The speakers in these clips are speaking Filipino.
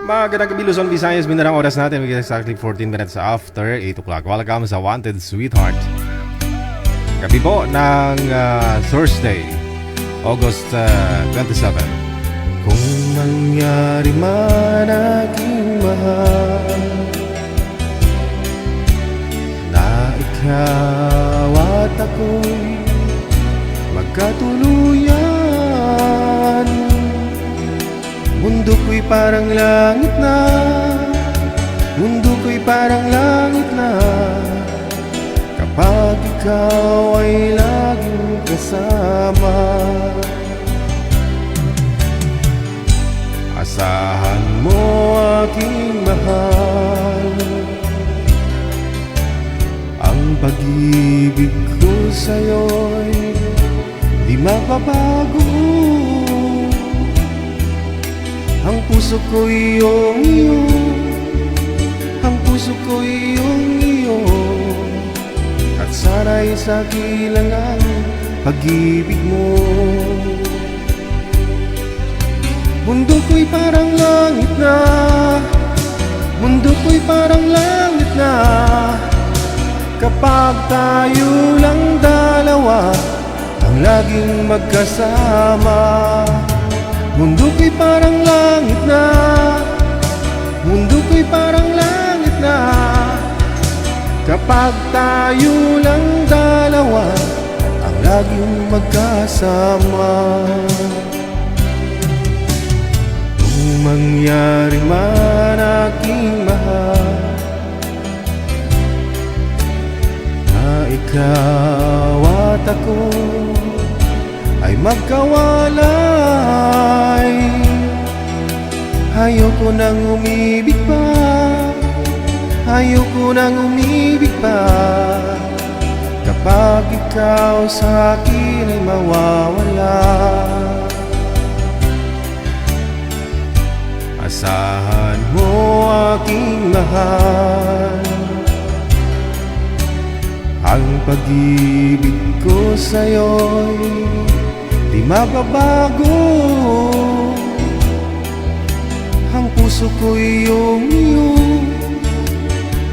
Magandang gabi Luzon, Visayas, Mindanao. Oras natin exactly 14 minutes after 8 o'clock. Welcome sa Wanted Sweetheart. Gabi po ng Thursday, August 27. Kung mangyari man aking mahal na ikaw at ako'y magkatuluyan, mundo ko'y parang langit na, mundo ko'y parang langit na, kapag ikaw ay laging kasama. Asahan mo aking mahal, ang pag-ibig ko sa'yo'y di mababago. Ang puso ko iyong iyo, ang puso ko iyong iyo, at sana'y sa kilang ang pag-ibig mo. Mundo ko'y parang langit na, mundo ko'y parang langit na, kapag tayo lang dalawa ang laging magkasama. Mundo ko'y parang langit na, mundo ko'y parang langit na, kapag tayo lang dalawa ang laging magkasama. Kung mangyari man aking mahal na ikaw at ako ay magkawalay, ayoko nang umibig pa, ayoko nang umibig pa, kapag ikaw sa akin ay mawawala. Asahan mo aking mahal, ang pag-ibig ko sa'yo'y di mababago. Ang puso ko iyong iyo,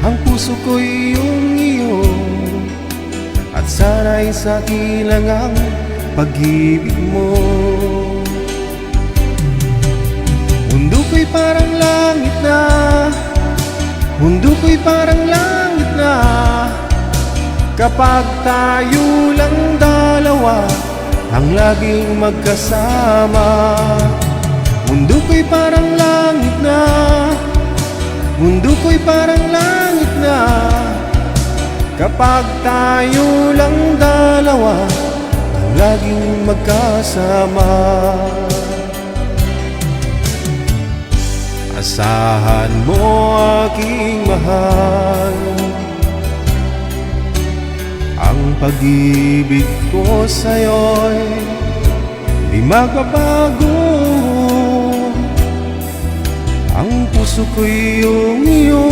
ang puso ko iyong iyo, at sana'y sa kilang ang pag-ibig mo. Mundo ko'y parang langit na, mundo ko'y parang langit na, kapag tayo lang dalawa ang laging magkasama. Mundo ko'y parang langit na, mundo ko'y parang langit na, kapag tayo lang dalawa ang laging magkasama. Asahan mo aking mahal, ang pag-ibig ko sa'yo'y di magbabago. Ang puso ko iyong iyo,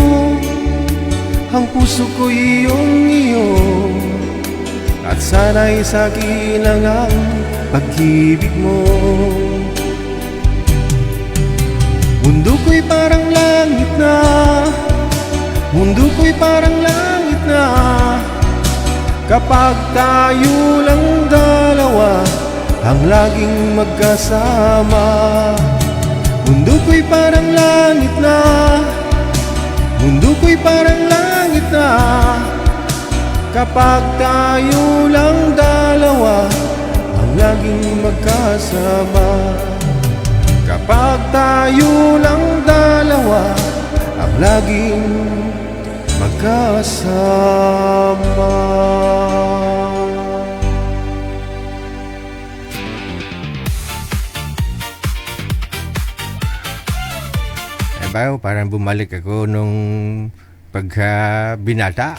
ang puso ko iyong iyo, at sana'y sa kilang ang pag-ibig mo. Mundo ko'y parang langit na, mundo ko'y parang langit na, kapag tayo lang dalawa ang laging magkasama. Mundo ko'y parang langit na, mundo ko'y parang langit na, kapag tayo lang dalawa ang laging magkasama. Kapag tayo lang dalawa ang laging magkasama. Bayo, parang bumalik ako nung pagka-binata.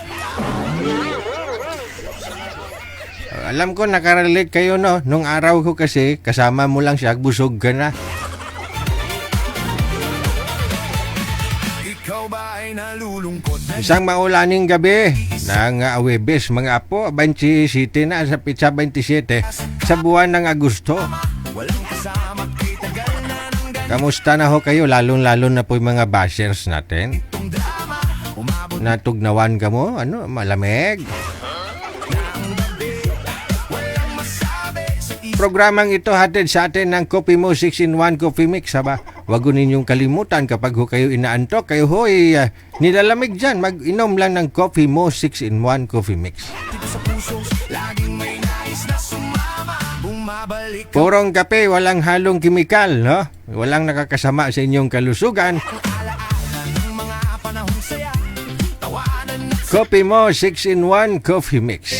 Alam ko nakarelate kayo, no? Nung araw ko kasi kasama mo lang siya, busog ka na. Isang maulaning gabi ng Huwebes, mga apo, 27 na sa pizza 27 sa buwan ng Agosto. Kamusta na ho kayo? Lalo na po yung mga bashers natin. Natugnawan ka mo? Ano? Malamig? Programang ito hatid sa atin ng Coffee Mo 6-in-1 Coffee Mix. Haba? Huwag ninyong kalimutan kapag ho kayo inaantok, kayo ho'y nilalamig dyan. Mag-inom lang ng Coffee Mo 6-in-1 Coffee Mix. Purong kape, walang halong kimikal, no? Walang nakakasama sa inyong kalusugan. Coffee Mo 6-in-1 Coffee Mix.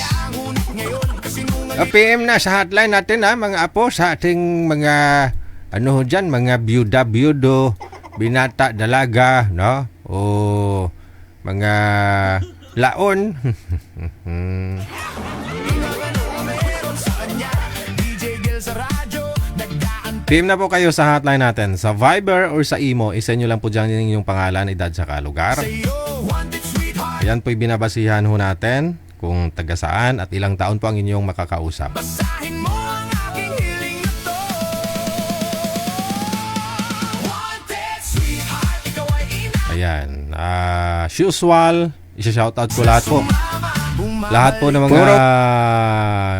PM na sa hotline natin mga apo, sa ating mga ano dyan, mga byuda-byudo, binata, dalaga, no? O mga laon. PM na po kayo sa hotline natin. Sa Viber or sa Imo, isa nyo lang po dyan yung pangalan, edad, saka lugar. Ayan po'y binabasihan ho natin kung taga saan at ilang taon po ang inyong makakausap. Ayan. As usual, isa-shoutout ko lahat po. Lahat po ng mga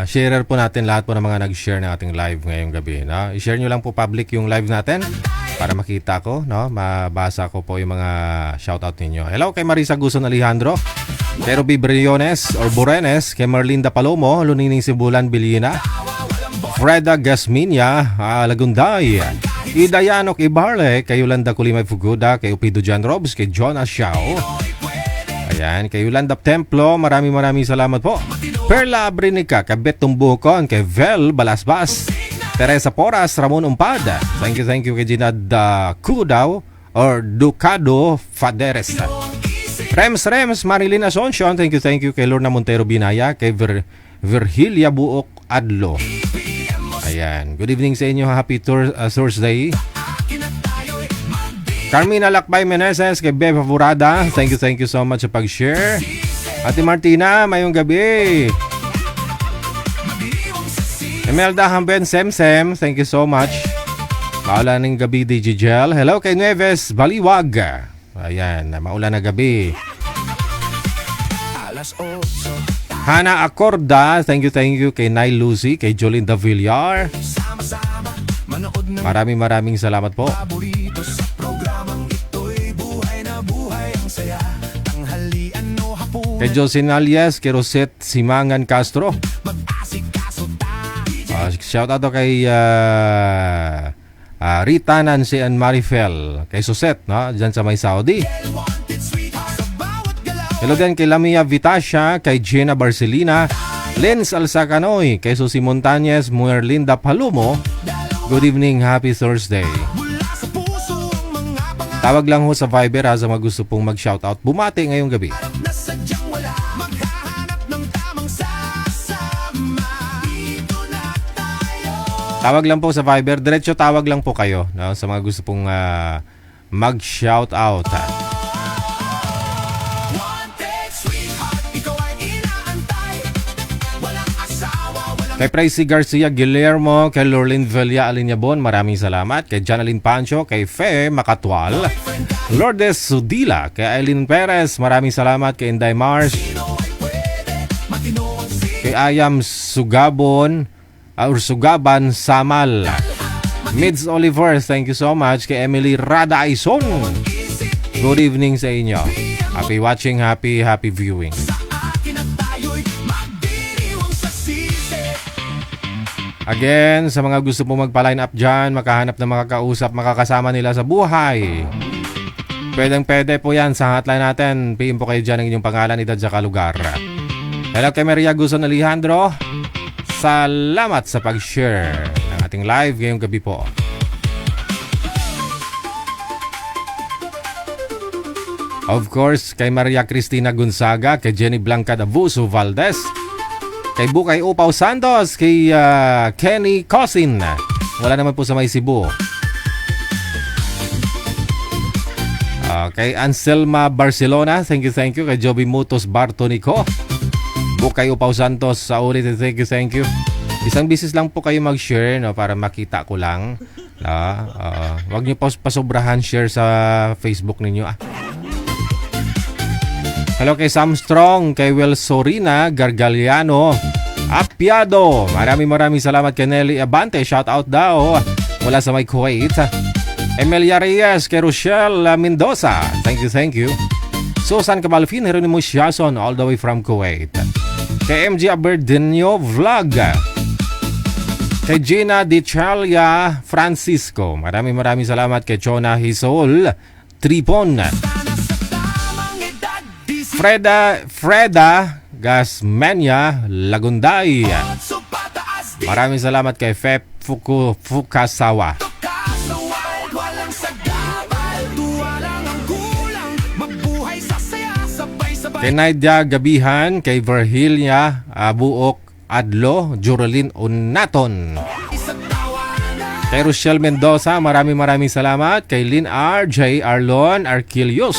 sharer po natin, lahat po ng mga nag-share ng ating live ngayong gabi. No? I-share nyo lang po public yung live natin para makita ko, no? Mabasa ko po yung mga shoutout ninyo. Hello kay Marisa Guson Alejandro, kay Ruby Briones or Borenes, kay Marlinda Palomo, Lunining Sibulan Bilina, Freda Gasminia, Lagunday, Idayanok Ibarle, kay Yolanda Kulimay Fuguda, kay Upido Jan Robs, kay Jonas Xiao. Ayan, kay Yolanda Templo, maraming salamat po. Perla Abrinica, kay Bet Tumbukon, kay Vel Balasbas, Teresa Poras, Ramon Umpada. Thank you kay Ginad Kudaw or Ducado Faderes. Rems, Marilyn Asuncion, thank you kay Lorna Montero Binaya, kay Virgilia Buok Adlo. Ayan, good evening sa inyo, happy Thursday. Carmina Lakbay Meneses, kay Beb Favorada, thank you so much sa pag-share. Ate Martina, mayong gabi. Imelda Hamben Semsem, thank you so much. Maulan ng gabi, DJ Gel. Hello kay Nueves Baliwag. Ayan, maulan na gabi. Hana Acorda, thank you kay Nay Lucy, kay Jolinda Villar. Maraming salamat po. Kay Jocelyn Alias, kay Rosette Simangan Castro. Shout out kay Rita Nancy and Marifel, kay Susette, no? Diyan sa may Saudi. Hello din kay Lamia Vitasha, kay Gina Barcelina, Lens Alsacanoy, kay Susi Montañez, Muerlinda Palumo. Good evening, happy Thursday. Tawag lang ho sa Viber sa mga gusto pong mag-shoutout. Bumati ngayong gabi. Tawag lang po sa Viber. Diretso tawag lang po kayo, no? Sa mga gusto pong mag-shoutout. Kay Pricey Garcia Guillermo, kay Lorlin Villa Alinyabon, maraming salamat. Kay Janalyn Pancho, kay Fe Makatwal, Lourdes Sudila, kay Aileen Perez, maraming salamat. Kay Inday Mars, kay Ayam Sugabon, Sugaban Samal, Mids Oliver, thank you so much. Kay Emily Rada Aison, good evening sa inyo. Happy watching, happy viewing. Again, sa mga gusto po magpa-line up dyan, makahanap ng makakausap, makakasama nila sa buhay, pwede po yan sa hotline natin. PM po kayo dyan ng inyong pangalan, edad, saka lugar. Hello kay Maria Guson Alejandro, salamat sa pag-share ng ating live ngayong gabi po. Of course, kay Maria Cristina Gonzaga, kay Jenny Blanca Davuso Valdez, kay Bukay Upaw Santos, kay Kenny Cosin, wala naman po sa may Cebu. Kay Anselma Barcelona, thank you. Kay Joby Mutos Bartonico, Bukay Upaw Santos, sa ulit, thank you. Isang bisis lang po kayo mag-share, no, para makita ko lang Wag niyo pasobrahan share sa Facebook ninyo. Hello kay Sam Strong, kay Will Sorina, Gargaliano, Apiado. Maraming salamat kay Nelly Abante. Shout out daw mula sa may Kuwait. Emilia Reyes, kay Rochelle Mendoza. Thank you. Susan Cabalfin, Jeronimo Siason, all the way from Kuwait. Kay MG Aberdinio Vlog. Kay Gina Dichalia Francisco. Maraming salamat kay Chona Hisol Tripon. Freda Gasmania Lagunday. Maraming salamat kay Fep Fukasawa. Kay Nadia Gabihan, kay Virgilia Buok Adlo, Juralyn Unaton. Kay Rochelle Mendoza, maraming salamat. Kay Lynn RJ Arlon Arquilius,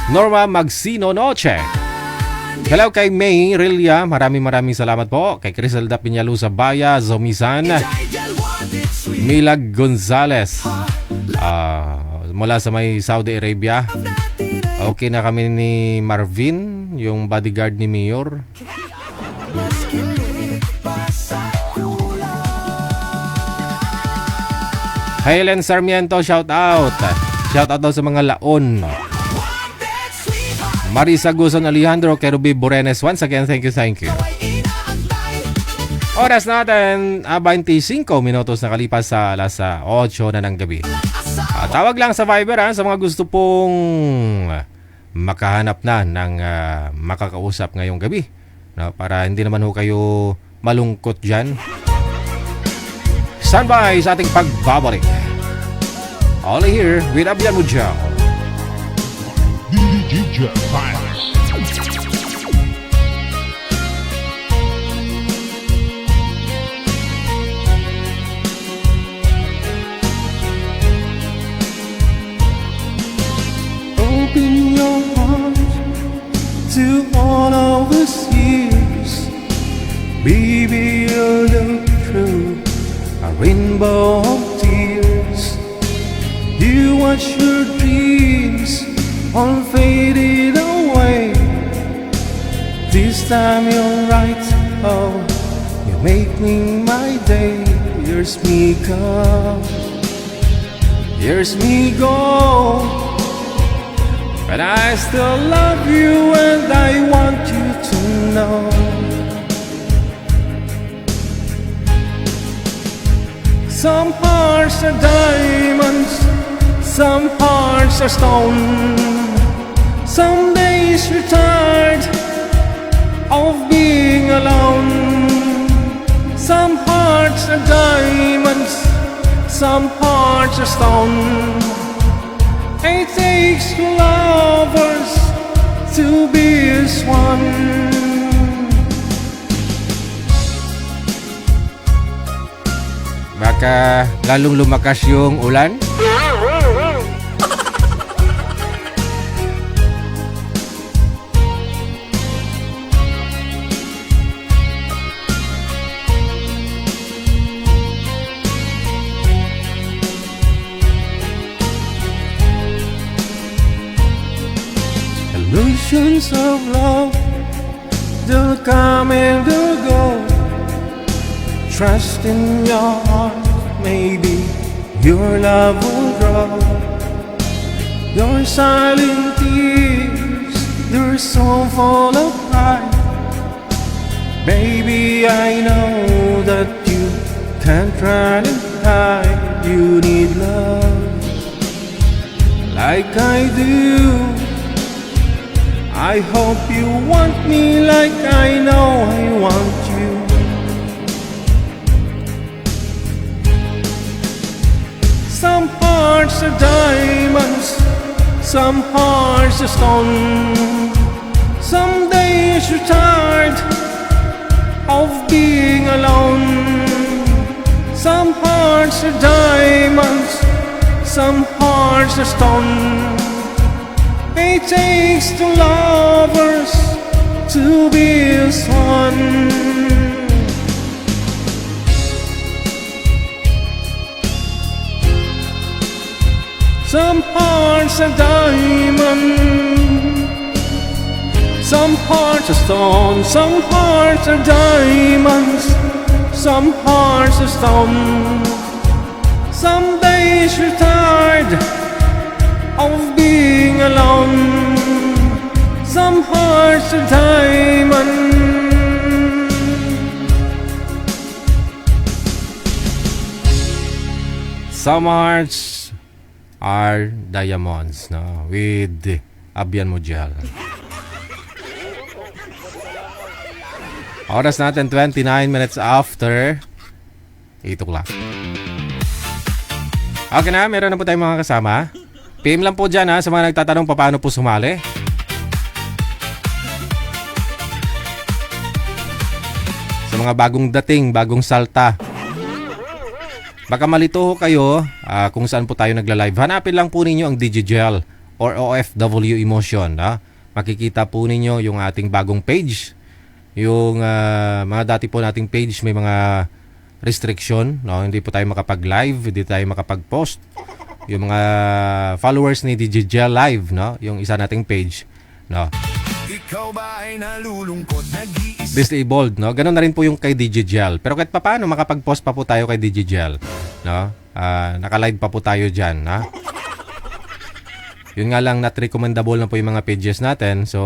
Norma Magsino Noche. Hello kay May Rilia, maraming salamat po. Kay Criselda Piñalusa Baya, Zomisan, Milag Gonzales, mula sa may Saudi Arabia. Okay na kami ni Marvin, yung bodyguard ni Mayor. Helen Sarmiento, shout out. Shout out daw sa mga laon. Marisa Guzon Alejandro, Kerubi Borenes, once again, thank you. Oras natin, 25 minutos na kalipas sa alas 8 na ng gabi. Tawag lang sa Viber sa mga gusto pong makahanap na ng makakausap ngayong gabi. Para hindi naman ho kayo malungkot dyan. Standby sa ating pagbabalik. Only here with Abian Mujao. DJ Files. Open your heart to all of us years. Baby, you'll look through a rainbow of tears. You watch your dreams all faded away. This time you're right, oh, you make me my day. Years me come, years me go, but I still love you and I want you to know. Some hearts are diamonds, some hearts are stone. Some days you're tired of being alone. Some hearts are diamonds, some hearts are stone. It takes two lovers to be as one. Baka lalong lumakas yung ulan. Illusions of love, they'll come and they'll go. Trust in your heart, maybe your love will grow. Your silent tears, they're so full of pride. Baby, I know that you can't run and hide. You need love like I do. I hope you want me like I know I want you. Some hearts are diamonds, some hearts are stone. Some days you're tired of being alone. Some hearts are diamonds, some hearts are stone. It takes two lovers to be as one. Some hearts are diamond, some hearts are stone, some hearts are diamonds, some hearts are stone. Some days you're tired of being alone. Some hearts are diamond. Some hearts are diamonds, no? With Abian Mujal. Oras natin 29 minutes after 8 o'clock. Okay na, meron na po tayong mga kasama. PM lang po dyan ha, sa mga nagtatanong paano po sumali. Sa mga bagong dating, bagong salta. Baka malito ho kayo kung saan po tayo nagla-live. Hanapin lang po ninyo ang Digigel or OFW Emotion. Makikita po ninyo yung ating bagong page. Yung mga dati po nating page may mga restriction. No? Hindi po tayo makapag-live, hindi tayo makapag-post. Yung mga followers ni Digigel Live, no? Yung isa nating page. No? Ikaw ba ay nalulungkot, nag-iisip? Disabled, no? Ganun na rin po yung kay Digigel. Pero kahit paano, makapag-post pa po tayo kay Digigel. No? Naka-live pa po tayo dyan, ha? Yun nga lang, not recommendable na po yung mga pages natin. So,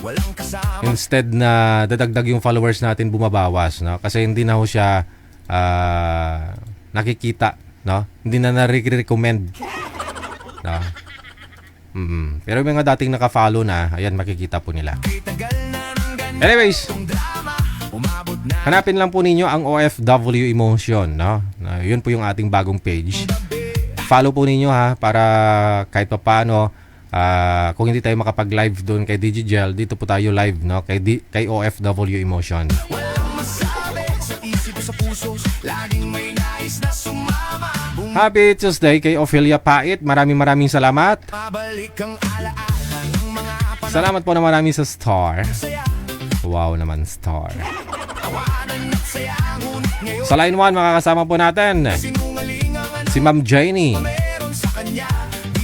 Walang kasama. instead na dadagdag yung followers natin, bumabawas, no? Kasi hindi na ho siya nakikita, no? Hindi na na-recommend. No? Pero yung mga dating naka-follow na, ayan, makikita po nila. Tagal na ng ganitong Anyways, drama, umabot na hanapin lang po ninyo ang OFW Emotion, no? Yun po yung ating bagong page. Follow po ninyo ha, para kahit pa paano, kung hindi tayo makapag-live doon kay Digigel, dito po tayo live, no? Kay OFW Emotion. walang masabi sa isip sa puso, laging may nais na sumama. Happy Tuesday kay Ophelia Pait. Maraming salamat. Bumabalik ang alaala ng mga Salamat po na marami sa star. panasaya. Wow naman, star. Tawanan at saya, ngunit ngayon Sa line 1, makakasama po natin sinungaling ang ano si Ma'am Jenny meron sa kanya.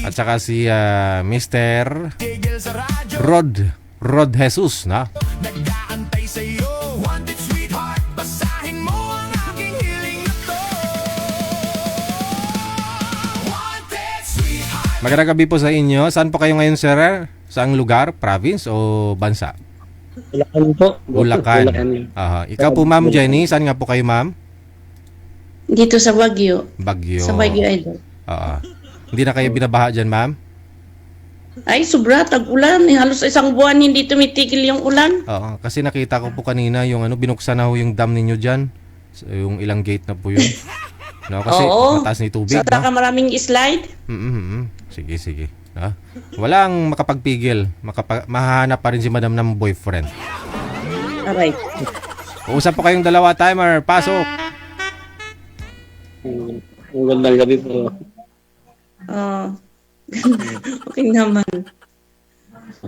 at saka si Mr. Tigil sa radyo, Rod Jesus, na? nag-aantay sa'yo. Wanted sweetheart, basahin mo ang aking hiling na to. Wanted sweetheart. Magandang gabi po sa inyo. Saan po kayo ngayon, sir? Saang lugar? Province o bansa? Bulacan po. Bulacan. Bulacan. Aha. Ikaw po, Ma'am Jenny. Saan nga po kayo, Ma'am? Dito sa Baguio. Baguio. Sa Baguio, Idol. Oo. Hindi na kayo binabaha dyan, Ma'am? Ay, sobra, tag-ulan. Halos isang buwan hindi tumitigil yung ulan. Oo. Kasi nakita ko po kanina yung binuksan na ho yung dam ninyo dyan. So, yung ilang gate na po yun. No, kasi Oo. mataas na yung tubig, Sa no? maraming slide. Sige. Walang makapagpigil. Mahahanap pa rin si madam ng boyfriend. Aray. Uusap po kayong dalawa, timer. Pasok. Ang gandang gabi po. Oh. Okay naman.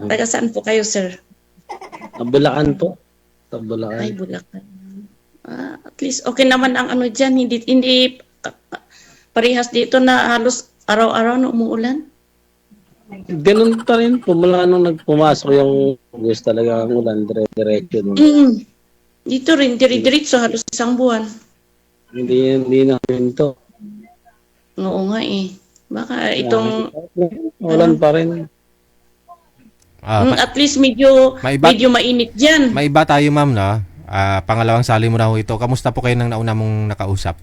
Taga saan po kayo, sir? Bulacan po. Sa Ay, Bulacan. Bulacan. At least okay naman ang ano dyan. Hindi parehas dito na halos araw-araw na umuulan. Ganun pa rin po. Mula nung nagpumasok yung gusto talaga ang ulan. Diretso nun. Dito rin, diri-diritso halos isang buwan. Hindi na rin to. Oo nga eh. Baka itong Ulan pa rin. at least medyo mainit dyan. May iba tayo, ma'am, no? Pangalawang sali mo na ho ito. Kamusta po kayo nang nauna mong nakausap?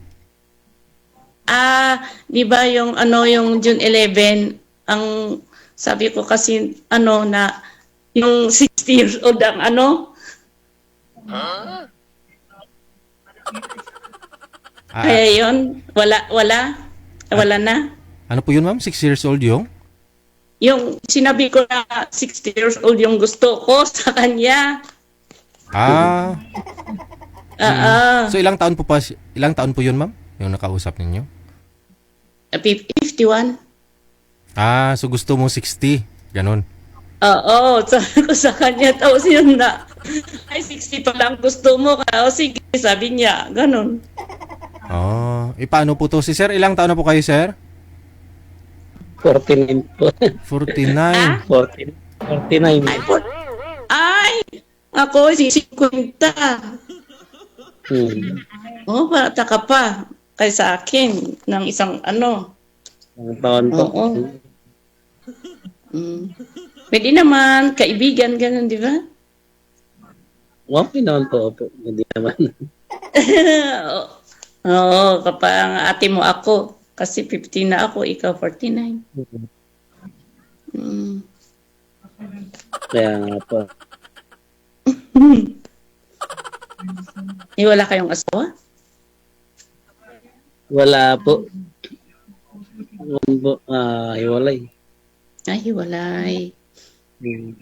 Di ba yung yung June 11, ang sabi ko kasi na yung 60 years old ang kaya yun, wala na. Ano po yun, ma'am? 6 years old yung? Yung sinabi ko na 60 years old yung gusto ko sa kanya. So ilang taon po yun, ma'am? Yung nakausap ninyo? 51. So gusto mo 60. Ganon. Oo, sabi ko sa kanya, tapos yun na, ay 60 pa lang gusto mo, o sige, sabi niya, ganun. Paano po to? Si sir, ilang taon na po kayo, sir? 49 po. 49. 49. Ay, ako si 50. Hmm. Oh, bata ka pa kaysa akin ng isang ano. Ang taon po. Oo. Pwede naman, kaibigan, ganun, di ba? Okay naman po. Hindi naman. Oo, kapag ang ate mo ako, kasi 50 na ako, ikaw 49. Mm. Kaya nga po. Wala kayong asawa? Wala po. Hiwalay. Ay, hiwalay. Hmm.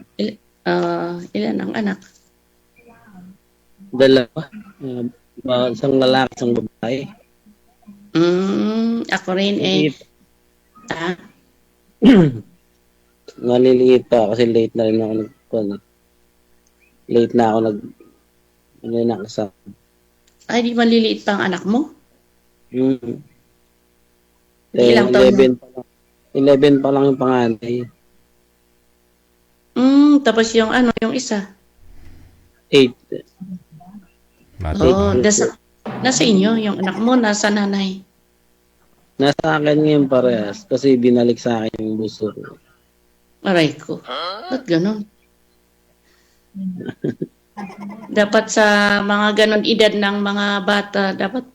Ilan ang anak? Dalawa. Isang lalaki, isang babae. Ako rin eh. Ah, Naliliit pa kasi late na rin ako late na ako nakasama. ay, di maliliit pa ang anak mo? Ilang Ilang taon 11 pa lang. 11 pa lang yung panganay. Tapos yung ano, yung isa? 8. Oo, nasa inyo, yung anak mo, nasa nanay. Nasa akin ngayon parehas kasi binalik sa akin yung buso ko. Aray ko. Ba't ganun? Dapat sa mga ganon edad ng mga bata, dapat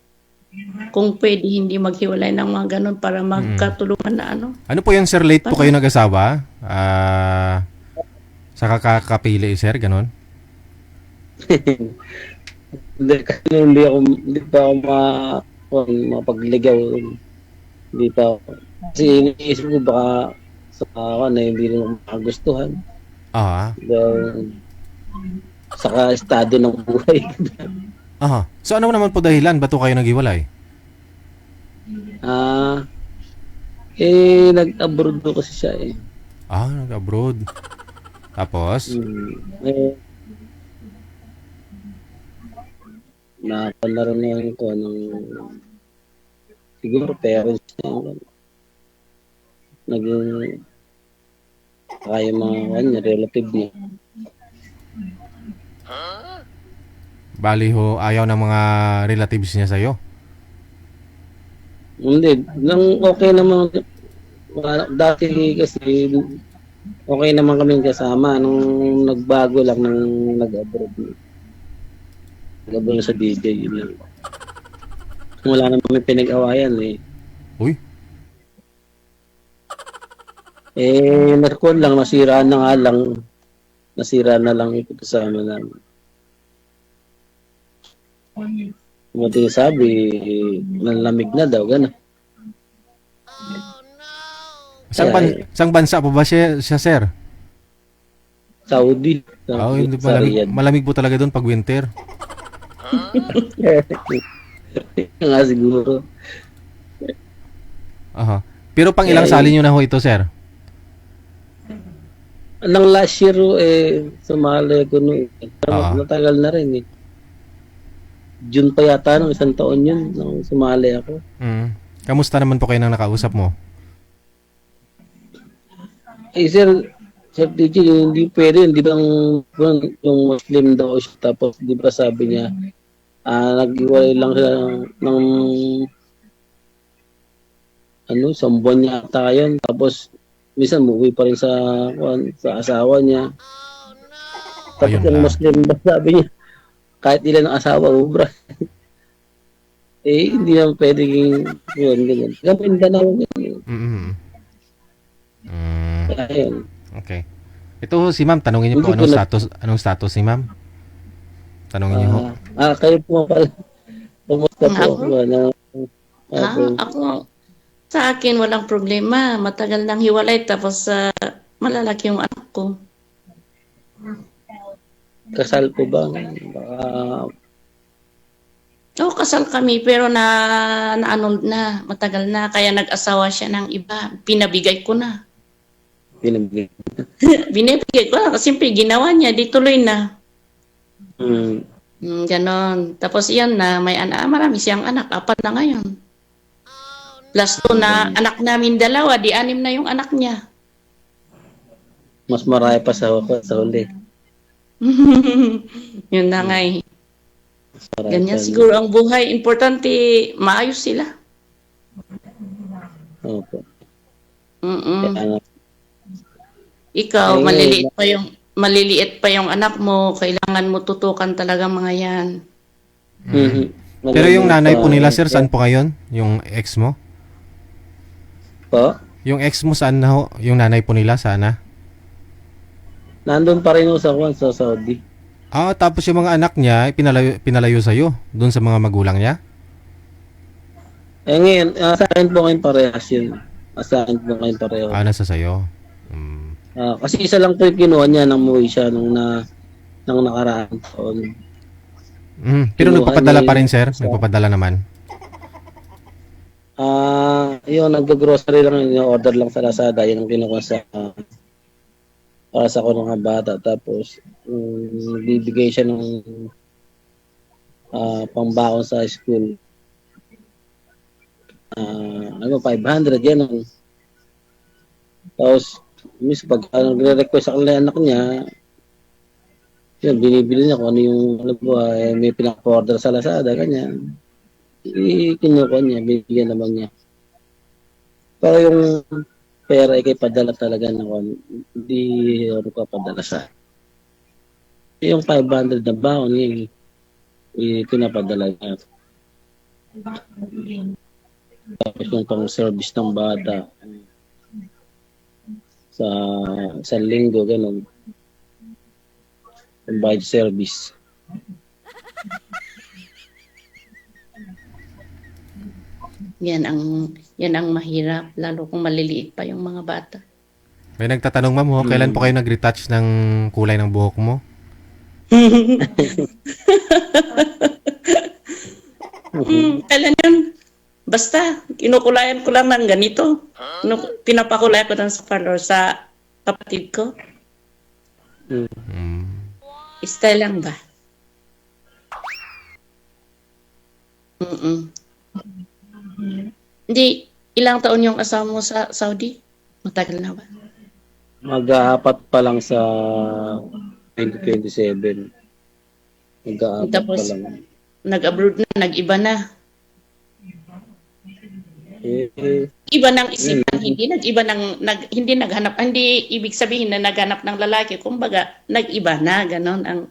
kung pwede hindi maghiwalay ng mga ganon para magkatulungan na ano. Ano po yung sir, late po kayo nag-asawa? Sa kakapili, sir, ganon? Hindi pa ako mapagligaw. Hindi pa ako. Kasi iniisip ko baka sa hindi rin ako makagustuhan. Dahil saka estado ng buhay. So ano naman po dahilan? Ba't po kayo naghiwalay? Nag-abroad ko kasi siya eh. Nag-abroad. Tapos? Napanaranan ko ng siguro parents niya. Naging kaya mga relative niya. Bali ho, ayaw ng mga relatives niya sa'yo? Hindi. Nang okay naman. Dati kasi okay naman kami kasama. Nung nagbago lang nang nag-abroad. Nag-abroad sa DJ. Yun lang. Wala naman may pinag-awayan eh. Uy? Narkon lang. Nasira na nga lang. Nasira na lang ito kasama namin. Mati sabi, nalamig na daw, gano'n. Sang bansa po ba siya, sir? Saudi. Hindi po, malamig po talaga doon pag winter. Nga siguro. Pero pang ilang sali nyo na ho ito, sir? Nang last year, sumali ko noon. Matagal na rin eh. June pa yata nung isang taon yun nung sumali ako. Kamusta naman po kayo nang nakausap mo? Sir DJ, hindi pwede. Hindi ba yung Muslim daw siya. Tapos di ba sabi niya, nag-iwalay lang siya ng isang buwan niya ata yun. Tapos minsan umuwi pa rin sa asawa niya. Tapos yung Muslim ba sabi niya, kahit ilan ang asawa, ubra. Hindi naman pwedeng yun, ganyan. Gawin ka na yun. Ayun. Okay. Ito si ma'am, tanungin niyo po anong status ni ma'am? Tanungin niyo ho. Kayo po pala. Kumusta po? Ako, sa akin walang problema. Matagal nang hiwalay tapos malalaki yung anak ko. Kasal po ba? Kasal kami pero na matagal na kaya nag-asawa siya ng iba. Pinabigay ko na. Binibigay ko na kasi siyempre ginawa niya, di tuloy na. Ganon. Tapos yan na, marami siyang anak, 4 na ngayon. Plus 2 na anak namin dalawa, di 6 na yung anak niya. Mas marami pa sa huli. Yun na nga eh. Mas marami Ganyan pa. siguro ang buhay. Importante, maayos sila. Opo. Mm-mm. Kaya, Ikaw, Eh, maliliit pa yung anak mo. Kailangan mo tutukan talaga mga yan. Pero yung nanay po nila, sir, saan po ngayon? Yung ex mo? Po? Yung ex mo saan na ho? Yung nanay po nila, sana? Nandun pa rin ho sa Saudi. Tapos yung mga anak niya, pinalayo sa'yo, doon sa mga magulang niya? Ngayon, sa akin po ngayon parehas yun. Sa akin po ngayon pareho. Nasa sa'yo. Kasi isa lang po yung kinuha niya nang umuwi siya nung nakaraang taon. Pero Kinuha nagpapadala niya pa rin, yung sir? isa. Nagpapadala naman? Yun, nag-grocery lang, yung order lang sa Lazada, yun ang kinuha para sa ko ng bata. Tapos, bibigay siya ng pambaon sa school. 500, yan. Tapos, miss, pag nagre-request sa kanila anak niya, yun, binibili niya kung ano yung, may pinaka-order sa Lazada, ganyan. Kinuha niya, bibigyan naman niya. Pero yung pera ay kay padala talaga naman, hindi ano ka padala sa. Yung 500 na baon, yung pinapadala niya. Tapos yung pang-service ng bata, sa linggo, ganun. Pang-bike service. Yan ang mahirap, lalo kung maliliit pa yung mga bata. May nagtatanong, ma'am, kailan po kayo nag-retouch ng kulay ng buhok mo? Kailan yun? Basta, kinukulayan ko lang ng ganito. Pinapakulay ko lang sa parlor sa kapatid ko. Style lang ba? Hindi, ilang taon yung asawa mo sa Saudi? Matagal na ba? Mag-aapat pa lang sa 2027. Mag-aapat Tapos, pa lang. nag-abroad na, nag-iba na. Eh, Iba ng isipan, hindi naghanap, hindi ibig sabihin na naghanap ng lalaki, kumbaga nag-iba na, ganon ang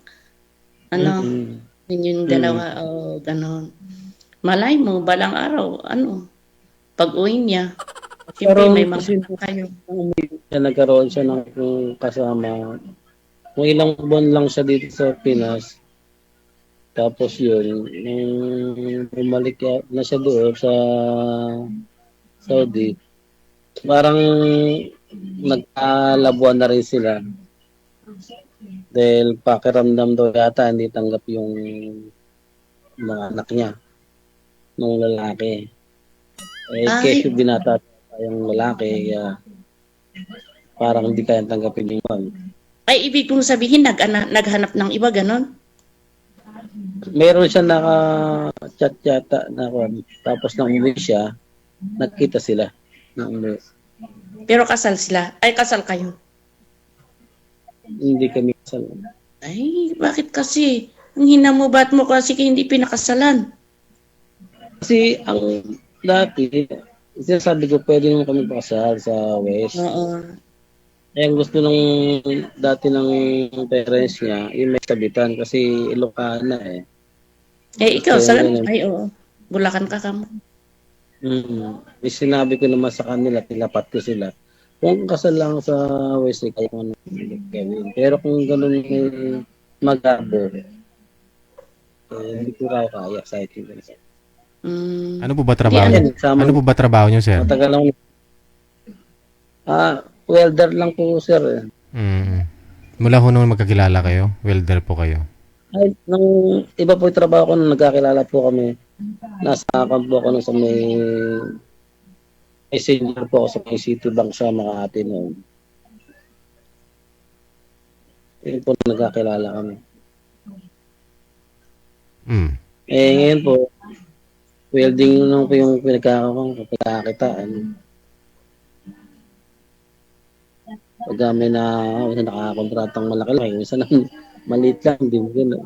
yun yung dalawa, ganon. Malay mo, balang araw, pag-uwi niya, siyempre may mga kayo. nagkaroon siya ng kasama. Kung ilang buwan lang siya dito sa Pinas. Tapos yun, nung bumalik na siya doon sa Saudi, parang nagkalabuan na rin sila. Dahil pakiramdam daw yata hindi tanggap yung mga anak niya nung lalaki. Kesyo binata yung lalaki, parang hindi kaya tanggapin yung mom. Ay, ibig kong sabihin, naghanap ng iba, ganon? Meron siya naka-chat yata na tapos nang umuwi siya, nagkita sila. Pero kasal sila. Ay, kasal kayo. Hindi kami kasal. Ay, bakit kasi? Ang hinamubat mo kasi hindi pinakasalan. Kasi ang dati, sinasabi ko pwede naman kami pakasal sa West. Oo. Ang gusto ng dati ng parents niya, yung may kabitan kasi Ilocana eh. Eh, ikaw, Kaya ay, oo. Bulacan ka mo. May sinabi ko naman sa kanila, tinapat ko sila. Kung kasal lang sa West, kaya ko gawin. Pero kung ganun mag-abo, hindi ko raw kaya sa akin. Ano po ba trabaho niyo? Ano po ba trabaho niyo, sir? Matagal lang. Welder lang po, sir. Mula ho nung magkakilala kayo, welder po kayo. Ay, nung iba po yung trabaho ko, nung nagkakilala po kami, nasa kampo ako nung sa may senior po ako sa may City Bank sa Makati noon. Yun po nagkakilala kami. Ngayon po, welding lang po yung pinagkakakitaan. Pag may nakakakontratang malaki-laki, minsan maliit lang din. Gano'n.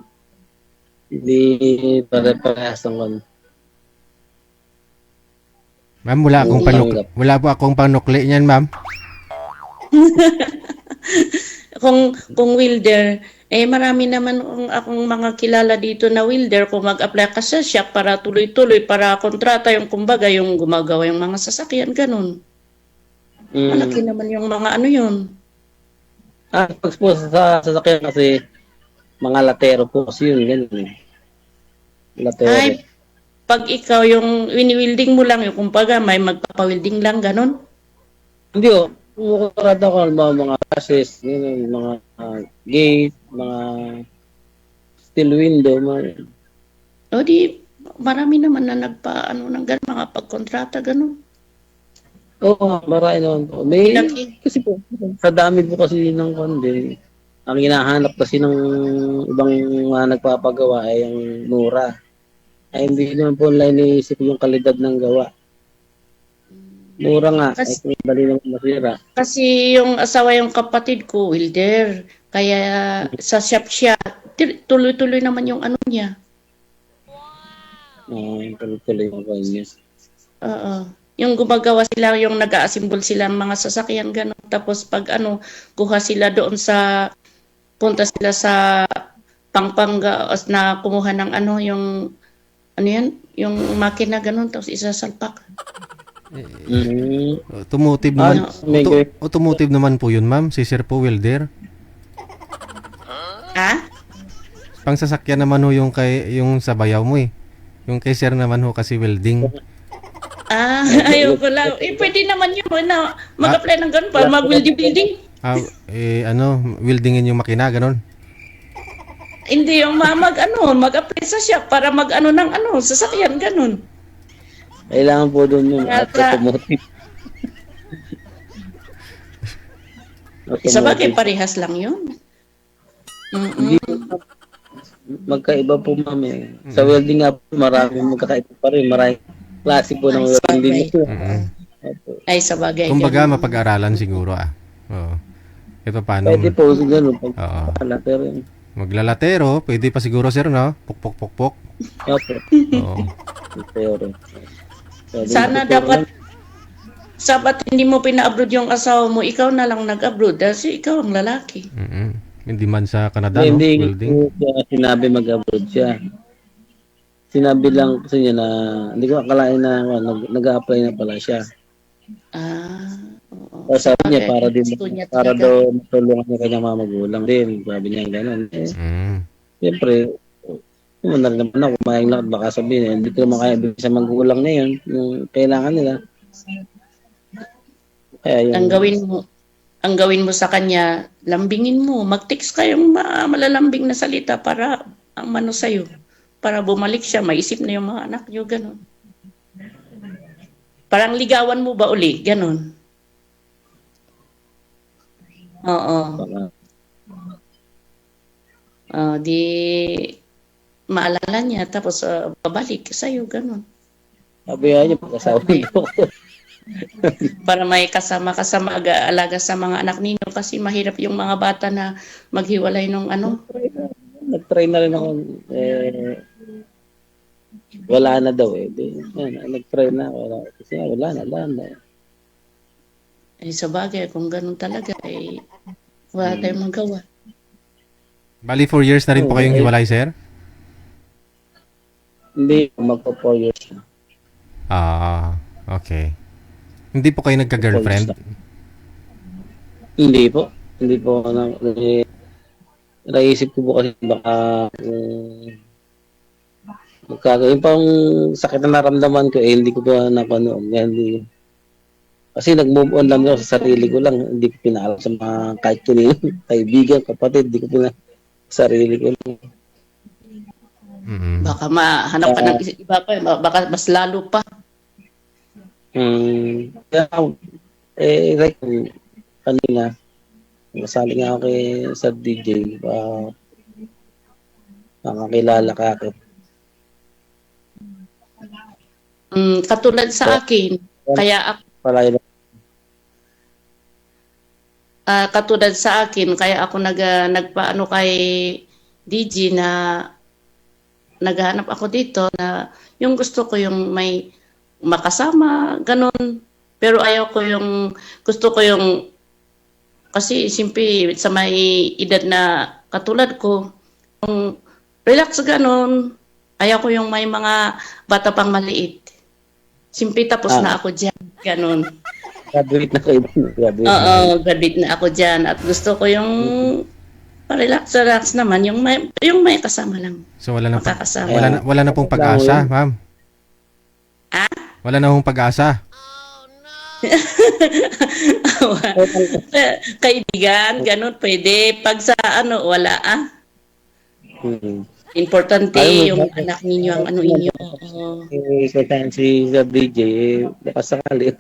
Hindi pare-parehas ng ano. Ma'am, Yung tanggap. wala po akong panukli niyan, ma'am. Kung welder, marami naman akong mga kilala dito na welder. Kung mag-apply ka sa shop para tuloy-tuloy, para kontrata yung kumbaga, yung gumagawa yung mga sasakyan, ganun. Malaki naman yung mga ano yun. Pag po sa sasakyan kasi, mga latero po kasi yun, ganun. Latero. Ay, pag ikaw yung wini-welding mo lang, yung kumbaga may magpapa-welding lang, ganun. Hindi kumukurada ko mga access, yun, mga gate, mga steel window, mga... O di, marami naman na nagpa-ano ng ganun, mga pagkontrata, ganun. Oo, marami naman po. May, kasi po, sa dami po kasi ng konde, ang hinahanap kasi ng ibang nagpapagawa ay ang mura. Ay hindi naman po nila iniisip yung kalidad ng gawa. Mura nga, Kasi, ay dali naman masira. kasi yung asawa yung kapatid ko, welder. Kaya sa shop siya, tuloy-tuloy naman yung ano niya. Tuloy-tuloy yung gawa niya. Oo. Yung gumagawa sila, yung nag-a-assemble sila ng mga sasakyan, gano'n. Tapos pag kuha sila doon punta sila sa Pampanga na kumuha ng yung makina gano'n, tapos isasalpak. Automotive naman. Automotive naman po yun, ma'am. Si Sir po, welder. Pang sasakyan naman ho yung sa bayaw mo eh. Yung kay Sir naman ho kasi welding. Ayoko lang. Pwede naman yun na mag-apply ng gano'n para mag-welding. Weldingin yung makina, gano'n. Hindi yung mag-apply sa shop para ng sasakyan, gano'n. Kailangan po doon yung automotive. Sa bagay, parehas lang yun. Hindi magkaiba po, ma'am. Sa welding nga po, marami magkakaiba pa rin. Marami klase po ng welding. Ay, sa bagay. Kumbaga, mapag-aralan siguro Oo. Ito paano? Pwede po, gano'n. Oo. Maglalatero, pwede pa siguro, sir, no? Puk-puk-puk-puk. Opo. Oo. Pero, sana dapat hindi mo pina-abroad yung asawa mo, ikaw na lang nag-abroad kasi ikaw ang lalaki. Hindi man sa Canada, no? Hindi Welding. ko sinabi mag-abroad siya. Sinabi lang kasi niya na hindi ko akalain na nag-a-apply na pala siya. Oo. So, sabi niya para daw matulungan niya kanyang mga magulang din. Sabi niya gano'n. Siyempre, na naman ako, kumain lang at baka sabihin, hindi ko naman kaya ibig sa magulang na yun, yung kailangan nila. Kaya yun. Ang gawin mo sa kanya, lambingin mo, mag-text kayong malalambing na salita para ang mano sa'yo. Para bumalik siya, maisip na yung mga anak niyo, gano'n. Parang ligawan mo ba uli, gano'n. Oo. Di maalala niya, tapos babalik sa'yo, gano'n. Sabi niya, pag-asawa ko. Para may kasama mag-aalaga sa mga anak ninyo kasi mahirap yung mga bata na maghiwalay nung Nag-try na rin ako. Wala na daw nag-try na. Kasi wala na. Sa bagay, kung ganun talaga, wala tayong magawa. Bali, 4 years na rin po kayong hiwalay, sir? Hindi, magpo 4 years na. Okay. Hindi po kayo nagka-girlfriend? Hindi po. Naisip ko po kasi baka yung pang sakit na naramdaman ko hindi ko pa napanood. Hindi. Kasi nag-move on lang ako sa sarili ko lang. Hindi ko pinaalam sa mga kahit kanino, kaibigan, kapatid. Hindi ko pinaalam sa sarili ko lang. Baka mahanap ka ng iba pa, baka mas lalo pa. Like kanina, nasali nga ako sa DJ, nakakilala ka ako. Katulad sa akin, kaya Palay lang. katulad sa akin, kaya ako nagpaano kay DG na naghahanap ako dito na yung gusto ko yung may makasama, ganun. Pero ayaw ko yung, gusto ko yung, kasi simple sa may edad na katulad ko, yung relax ganun, ayaw ko yung may mga bata pang maliit. Simple tapos na ako dyan, ganun. Graduate na kayo. Graduate. Oo, graduate na ako dyan. At gusto ko yung relax naman, yung may kasama lang. So wala na Makakasama. wala na pong pag-asa, ma'am. Wala na pong pag-asa. Kaibigan, ganun, pwede. Pag sa wala Mm. Importante Ayaw mo yung ba? anak ninyo, ang ano inyo. Oo. Si Sir DJ, baka sakali.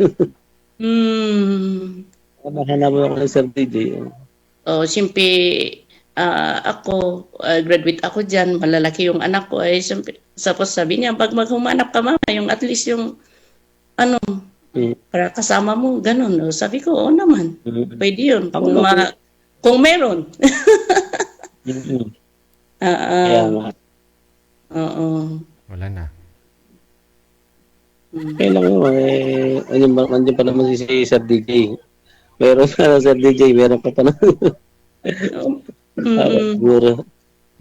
Hmm. Mahanap mo ako ng Sir DJ. Oh, siyempre, ako, graduate ako dyan, malalaki yung anak ko. Siyempre, tapos sabi niya, pag maghumanap ka mama, yung at least yung, para kasama mo, ganun. O, sabi ko, oo naman, pwede yun. Kung meron. Kaya nga. Oo. Wala na. Kailan mo, nandiyan pa naman si Sir DJ. Meron pa na Sir DJ, meron pa pa na. Siguro.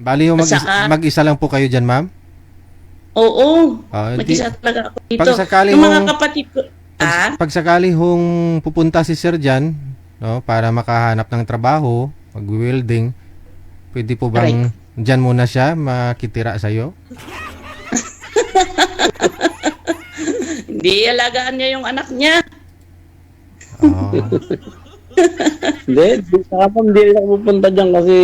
Bali yung Saka- mag-isa lang po kayo dyan, ma'am? Oo. Hindi. Mag-isa talaga ako dito. Pag sakali Yung mga mong- kapatid ko, Pag sakali hong pupunta si Sir dyan, no, para makahanap ng trabaho, mag-welding, pwede po bang dyan muna siya makitira sa'yo? Hindi, alagaan niya yung anak niya. Oo. Hindi, hindi rin ako pupunta dyan kasi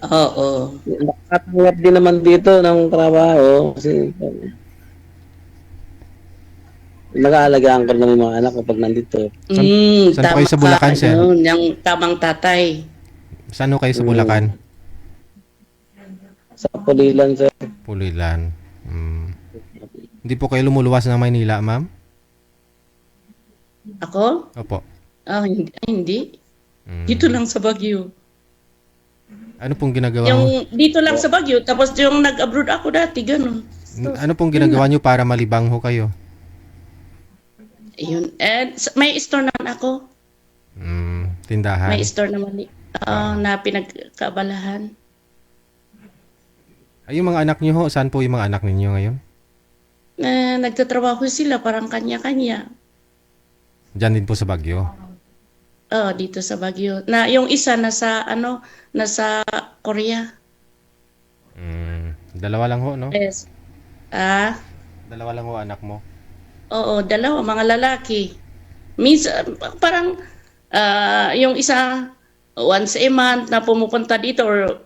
Oo. nakatanggap din naman dito ng trabaho. Kasi nag-aalagaan ko naman yung mga anak ko pag nandito. Saan po kayo sa Bulacan, sir? Yung tamang tatay. Saan ho kayo sa Bulacan? Sa Pulilan, sir. Pulilan. Hindi po kayo lumuluwas ng Maynila, ma'am? Ako? Opo. Hindi. Dito lang sa Baguio. Ano pong ginagawa mo? Yung dito lang sa Baguio, tapos yung nag-abroad ako dati, ganun. Ano pong ginagawa nyo para malibang ho kayo? Ayun. May store naman ako. Tindahan. May store naman na pinagkabalahan. Ay, yung mga anak nyo ho, saan po yung mga anak ninyo ngayon? Nagtatrabaho sila parang kanya-kanya. Diyan din po sa Baguio. Dito sa Baguio. Na yung isa nasa Korea. Dalawa lang ho, no? Yes. Dalawa lang ho anak mo. Oo, dalawa, mga lalaki. Minsan, parang yung isa once a month na pumupunta dito or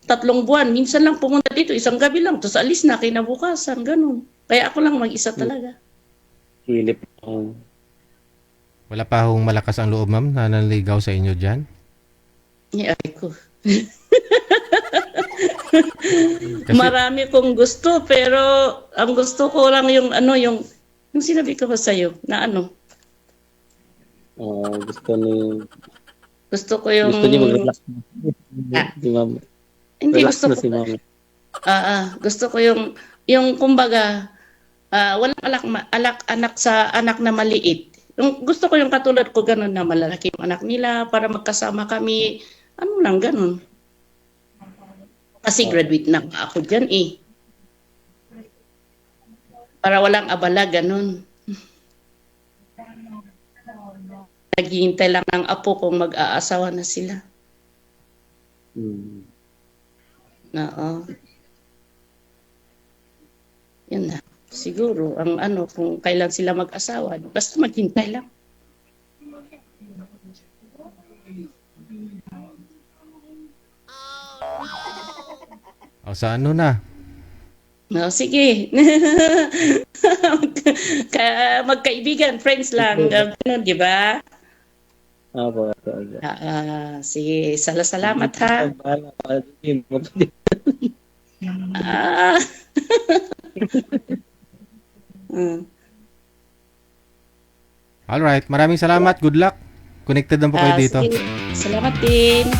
3 buwan. Minsan lang pumunta dito, isang gabi lang. Tapos alis na, kinabukasan, ganun. Kaya ako lang mag-isa talaga. Hilip. Wala pa hong malakas ang loob, ma'am, na nanligaw sa inyo dyan? Ay ko. Marami kong gusto, pero ang gusto ko lang yung yung sinabi ko ba sa'yo, na gusto ko yung... Gusto niya mag-relax. Si ma'am. Hindi, Relax gusto na ko... si ma'am. Gusto ko yung kumbaga, walang anak sa anak na maliit. Gusto ko yung katulad ko ganun na malalaki yung anak nila para magkasama kami. Lang ganun. Kasi graduate na ako dyan Para walang abala, ganun. Naghihintay lang ng apo kung mag-aasawa na sila. Oo. Yan na. Siguro, ang kung kailan sila mag-asawa, basta maghintay lang. O, sa ano na? Sige. Magkaibigan, friends lang. Ganun, di ba? Opo. Sige, salamat ha. Mm. Alright, maraming salamat. Good luck. Connected lang po kayo dito. Sige. Salamat din.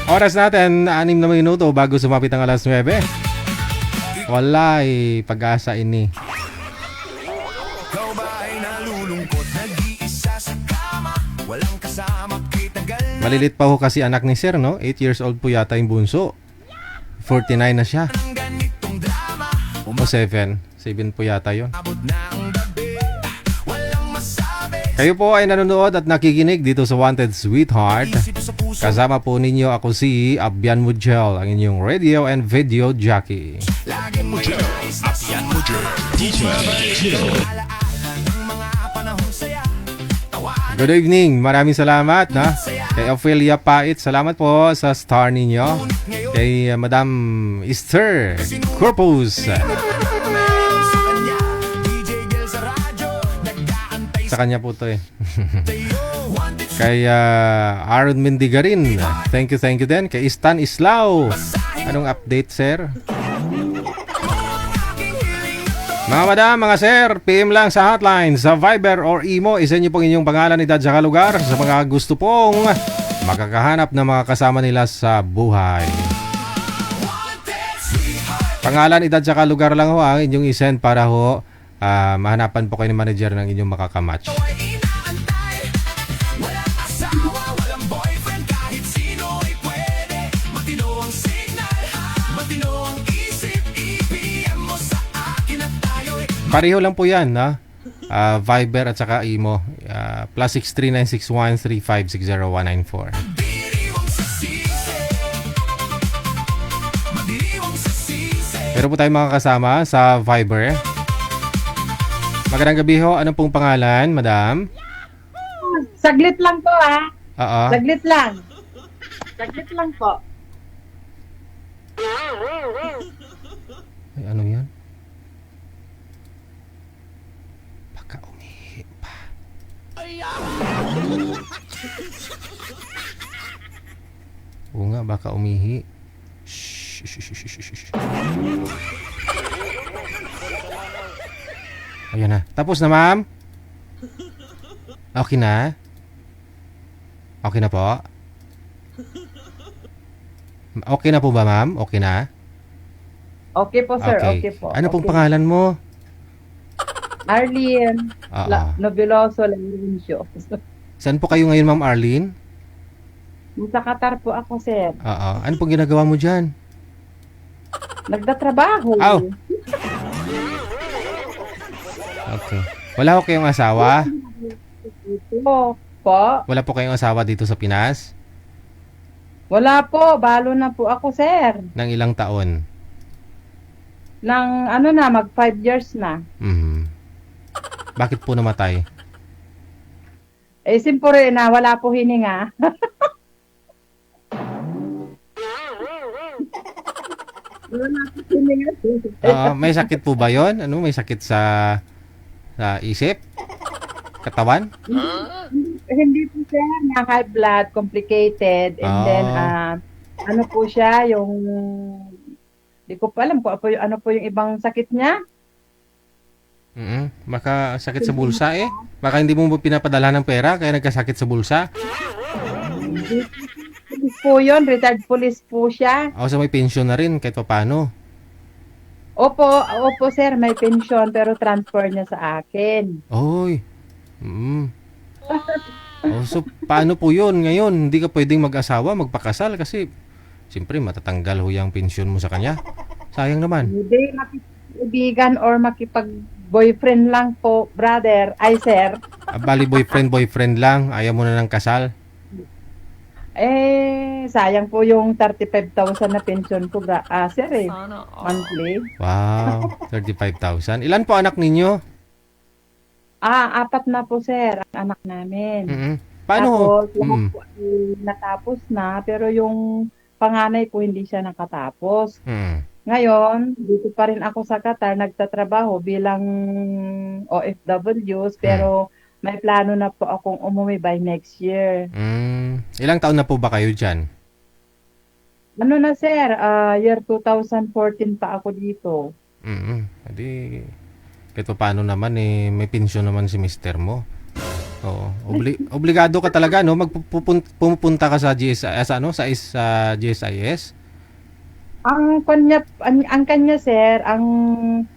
Oras natin, 6 na minuto bago sumapit ang alas 9. Wala pag-asa ini. Ikaw ba ay nalulungkot, nag-iisa sa kama, walang kasama, kitagal na Malilit pa ho kasi anak ni Sir, no? 8 years old po yata yung bunso. 49 na siya. ng ganitong drama. O 7. 7 po yata yon. Umabot na ang gabi, walang masabi. Kayo po ay nanonood at nakikinig dito sa Wanted Sweetheart. Isip sa puso, Kasama po ninyo ako si Abyan Mujel, ang inyong radio and video jockey. lagi mo nais na alaala ng mga panahon saya. Tawanan Good evening. Maraming salamat na kay Ophelia Pait. Salamat po sa star ninyo. Kay Madam Esther Corpus. sa kanya, DJ Gil sa radyo, nag-aantay Sa kanya po to sa'yo. Wanted Kay Aaron Mendigarin. Thank you din. Kay Stan Islao. Anong update, sir? Mga madam, mga sir, PM lang sa hotline, sa Viber or Imo, isa niyo pong inyong pangalan, edad, saka lugar sa mga gusto pong makakahanap ng mga kasama nila sa buhay. Pangalan, edad, saka lugar lang ho ang inyong isend para ho mahanapan po kayo ng manager ng inyong makakamatch. ay inaantay. Walang asawa, walang boyfriend, kahit sino ay pwede. Matino ang signal, matino ang isip, i-PM mo sa akin at tayo'y Pareho lang po yan, na Viber at saka Imo. Plus 6396135609194. diriwang sa sisi. Madiriwang sa sisi. Meron po tayong mga kasama sa Viber. Magandang gabi ho. Ano pong pangalan, madam? Saglit lang po Oo. Saglit lang. Saglit lang po. Ay, ano yan? Baka umihi pa. Oo nga, baka umihi. Shh, shh, shh, shh, shh, shh. Ayan na. Tapos na, ma'am? Okay na? Okay na po? Okay na po ba, ma'am? Okay na? Okay po, sir. Okay, po. Ano pong Okay. pangalan mo? Arlene Oo. Noveloso Laurencio. Saan po kayo ngayon, Ma'am Arlene? Sa Qatar po ako, sir. Oo. Ano pong ginagawa mo dyan? Nagtatrabaho. Aw! Okay. Wala po kayong asawa? Po. Wala po kayong asawa dito sa Pinas? Wala po. Balo na po ako, sir. Nang ilang taon? Nang mag 5 years na. Mhm. Bakit po namatay? Simpore na wala po hininga. Wala po hininga. May sakit po ba yon? Ano? May sakit sa isip? Katawan? Hindi po siya na high blood, complicated, and then ano po siya, yung di ko pa alam po ano po yung ibang sakit niya. Baka sakit sa bulsa eh. Baka hindi mo pinapadala ng pera kaya nagkasakit sa bulsa. Police po yun, retired police po siya. O sa may pension na rin kahit pa paano. Opo sir, may pension pero transfer niya sa akin. Oy. So paano po yun ngayon? Hindi ka pwedeng mag-asawa, magpakasal kasi siyempre matatanggal ho yung pension mo sa kanya. Sayang naman. Hindi makipag-ibigan or makipag-boyfriend lang po, brother. Ay, sir. Bali boyfriend lang, ayaw mo na ng kasal. Sayang po yung 35,000 na pension ko, sir monthly. Wow, 35,000. Ilan po anak ninyo? 4 na po, sir, ang anak namin. Paano? Tapos, lahat po ay natapos na, pero yung panganay ko hindi siya nakatapos. Ngayon, dito pa rin ako sa Qatar, nagtatrabaho bilang OFWs, pero may plano na po akong umuwi by next year. Ilang taon na po ba kayo dyan? Ano na sir, year 2014 pa ako dito. Edi, kahit pa paano naman may pensyon naman si mister mo. Oo. Obligado ka talaga, no? Pumupunta ka sa GSIS, sa GSIS. Ang kanya sir, ang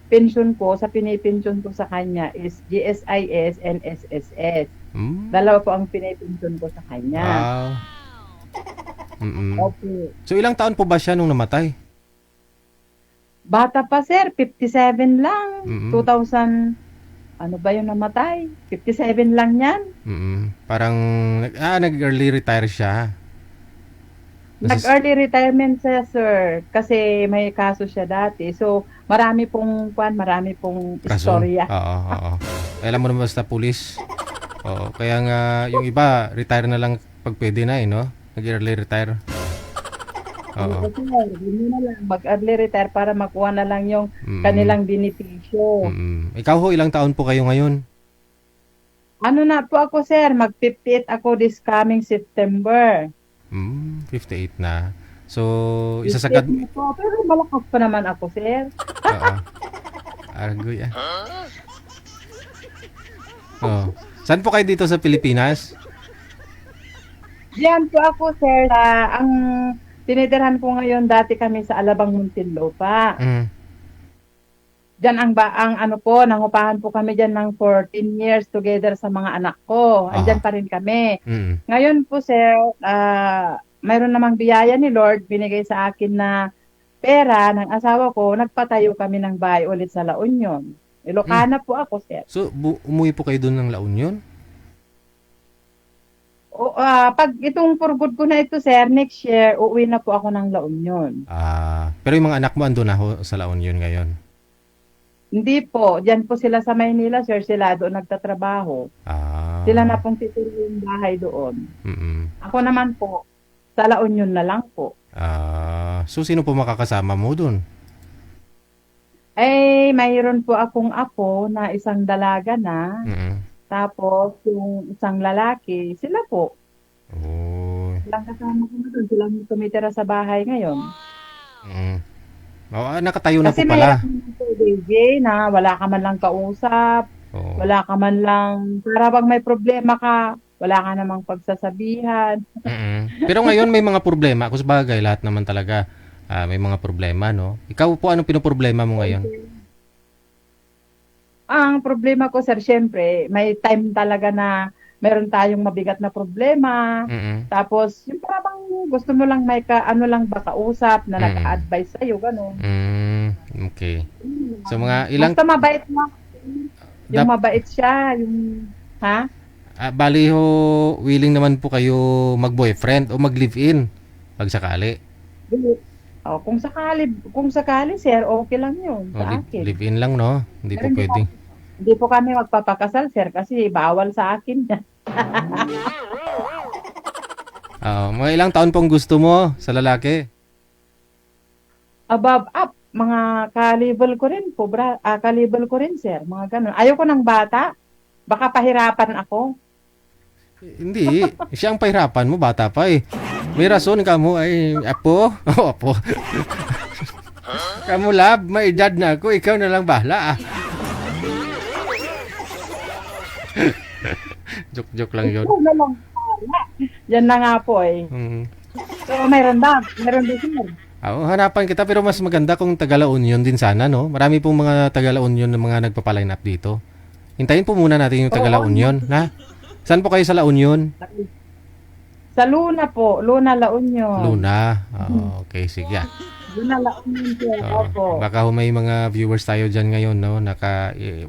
pension ko, sa pinipensyon ko sa kanya is GSIS and SSS. Dalawa po ang pinipensyon ko sa kanya. Wow. Okay. So, ilang taon po ba siya nung namatay? Bata pa sir, 57 lang. 2000, ano ba yung namatay? 57 lang yan. Parang, nag-early retire siya. Nag-early retirement siya, sir. Kasi may kaso siya dati. So, marami pong Kaso? istorya. Oo. Alam mo naman basta pulis. Oo. Kaya nga, yung iba, retire na lang pag pwede na no? Nag-early retire. Oo. Kasi hindi na lang mag-early retire para makuha na lang yung kanilang benepisyo. Ikaw ho, ilang taon po kayo ngayon? Ano na po ako, sir? Mag-58 ako this coming September. 58 na. So, isasagad... 58 na po, pero malakas pa naman ako, sir. Oo. Argoy Oh. Saan po kayo dito sa Pilipinas? Diyan po ako, sir. Ang tinitirhan ko ngayon, dati kami sa Alabang Muntinlupa. Diyan nangupahan po kami diyan ng 14 years together sa mga anak ko. Andiyan pa rin kami. Ngayon po, sir, mayroon namang biyaya ni Lord, binigay sa akin na pera ng asawa ko, nagpatayo kami ng bahay ulit sa La Union. Ilocana po ako, sir. So, umuwi po kayo doon ng La Union? Pag itong for good ko na ito, sir, next year, uuwi na po ako ng La Union. Pero yung mga anak mo ando na ho sa La Union ngayon? Hindi po. Diyan po sila sa Maynila, sir. Sila doon nagtatrabaho. Sila na pong titira yung bahay doon. Ako naman po, sa La Union na lang po. So, sino po makakasama mo doon? Mayroon po akong apo na isang dalaga na. Tapos, yung isang lalaki, sila po. Silang kasama ko na doon. Silang tumitira sa bahay ngayon. Nakatayo na kasi po pala. Kasi may DJ na wala ka man lang kausap. Wala ka man lang, para bang may problema ka, wala ka namang pagsasabihan. Pero ngayon may mga problema. Kung sabagay, lahat naman talaga may mga problema, no? Ikaw po, anong pinoproblema mo ngayon? Ang problema ko, sir, syempre, may time talaga na meron tayong mabigat na problema. Tapos, yung parang gusto mo lang may kausap na naka-advise sa'yo, gano'n. Okay. So, mga ilang... Basta mabait mo. Yung mabait siya, yung... Ha? Bali ho, willing naman po kayo mag-boyfriend o mag-live-in pag sakali. Kung sakali, sir, okay lang yun sa akin. Live-in lang, no? Hindi po pwede. Hindi po kami magpapakasal, sir, kasi bawal sa akin. Mga ilang taon pong gusto mo sa lalaki? Above up, mga ka-level ko rin po, ka-level ko rin, sir, mga ganun. Ayoko ng bata, baka pahirapan ako. Hindi, siya ang pahirapan mo, bata pa eh. May rason ka mo ay apo. Apo. Kamu lab, may edad na ako, ikaw na lang bahala Joke lang yun. Ikaw na lang bahala. Yan na nga po eh. So, meron din sir. Hanapan kita, pero mas maganda kung Taga-La Union din sana, no? Marami pong mga Taga-La Union na mga nagpapaline up dito. Hintayin po muna natin yung Taga-La Union, ha? Saan po kayo sa La Union? Sa Luna po, Luna, La Union. Luna. Okay, sige. Luna, La Union, sir. Opo. Baka may mga viewers tayo dyan ngayon, no?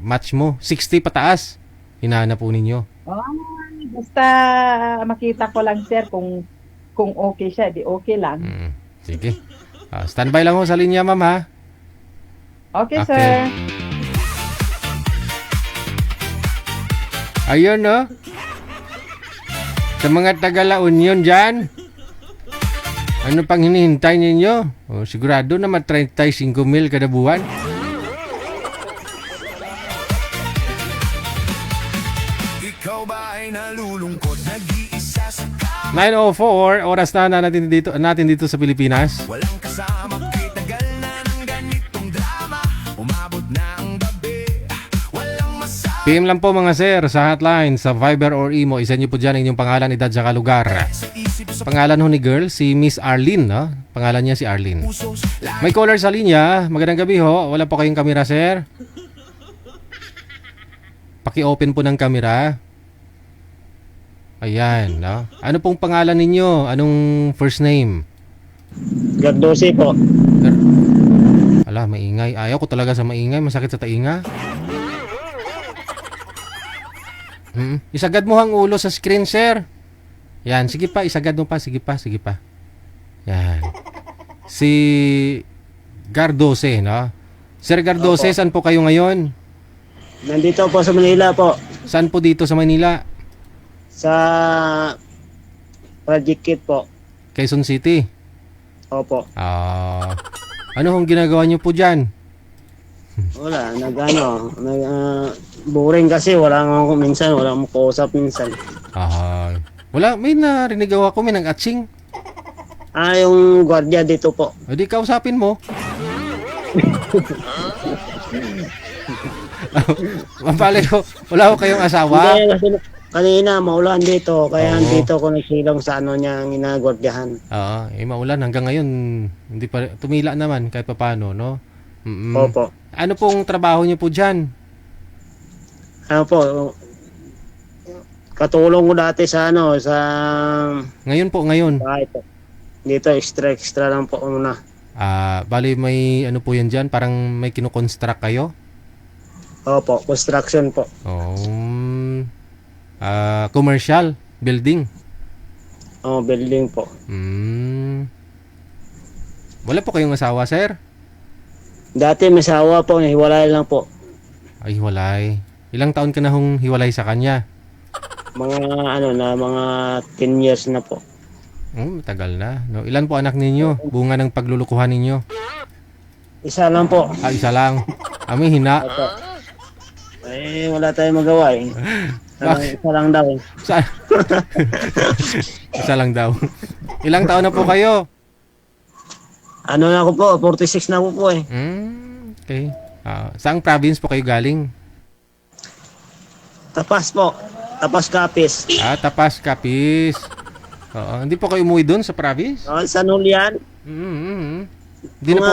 Match mo. 60 pataas. Hinahanap po ninyo. Basta makita ko lang, sir, kung okay siya, di okay lang. Sige. Standby lang ho sa linya, ma'am, ha? Okay, sir. Ayun, no? Sa mga Taga-La Union dyan, ano pang hinihintay ninyo? Sigurado na mat-35,000 kada buwan. Ikaw ba ay nalulungkot, nag-iisa sa 9:04 oras na natin dito sa Pilipinas. Walang kasama kay tagal na ng ganitong drama. Umabot na ang gabi. Walang masabi PM lang po mga sir sa hotline, sa Viber or Imo. Isa niyo po dyan ang inyong pangalan, edad, saka lugar. sa isip sa Pangalan ho ni girl, si Miss Arlene, no? Pangalan niya si Arlene. puso. May caller sa linya. Magandang gabi ho. Wala po kayong kamera, sir. Paki-open po ng kamera. Ayan, no? Ano pong pangalan ninyo? Anong first name? Gardose po. Ala, maingay. Ayaw ko talaga sa maingay. Masakit sa tainga. Isagad mo ang ulo sa screen, sir. Yan, sige pa. Isagad mo pa. Sige pa, sige pa. Yan. Si Gardose, no? Sir Gardose, saan po kayo ngayon? Nandito po sa Manila po. Saan po dito sa Manila? Sa Project Kit po. Quezon City. Opo. Ano hong ginagawa niyo po dyan? Wala, boring kasi wala nga minsan, wala akong kausap minsan. Wala, may narinig ako, may nang-atsing. Yung gwardiya dito po. O di kausapin mo. Mapali ko, wala ko kayong asawa. Hindi, kasi kanina maulan dito, kaya dito ko nagsilang sa ano niya ang ginagwardyahan. Oo, maulan hanggang ngayon, hindi pa tumila naman kahit papaano, no? Opo. Ano pong trabaho niyo po dyan? Ano po, katulong ko dati sa Ngayon po, ngayon. bahay po. Dito extra lang po muna. Bali may ano po yan dyan, parang may kinukonstruct kayo? Opo, construction po. Commercial building. Building po. Wala po kayong asawa, sir? Dati may asawa po, hiwalay lang po. Ay, hiwalay. Ilang taon ka na hong hiwalay sa kanya? Mga 10 years na po. Tagal na. No? Ilan po anak ninyo? Bunga ng paglulukuhan ninyo? Isa lang po. Isa lang. May hina. Wala tayong magawa eh. Isa lang daw eh. Isa lang daw. Ilang taon na po kayo? Ano na ako po, 46 na ako po eh. Okay. Saang province po kayo galing? Tapas po. Tapas Capiz. Tapas Capiz. Hindi po kayo umuwi doon sa province? Sa Nulian. Hindi na po.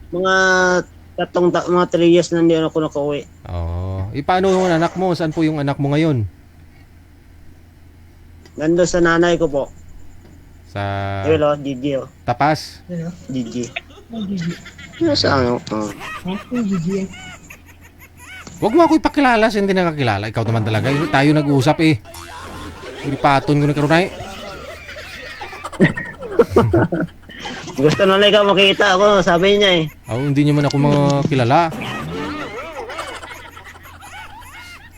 Mga mga 3 years na hindi ako nakauwi. Paano yung anak mo? Saan po yung anak mo ngayon? Nandun sa nanay ko po. Sa Hello, Gigi. Tapas? Gigi. Sa ano? Huwag mo ako ipakilala sa hindi nakakilala. Ikaw naman talaga. Tayo nag-uusap eh. Ipaton ko na karunay. Gusto na lang ikaw makita ako, sabi niya eh. Hindi niyo man ako makilala.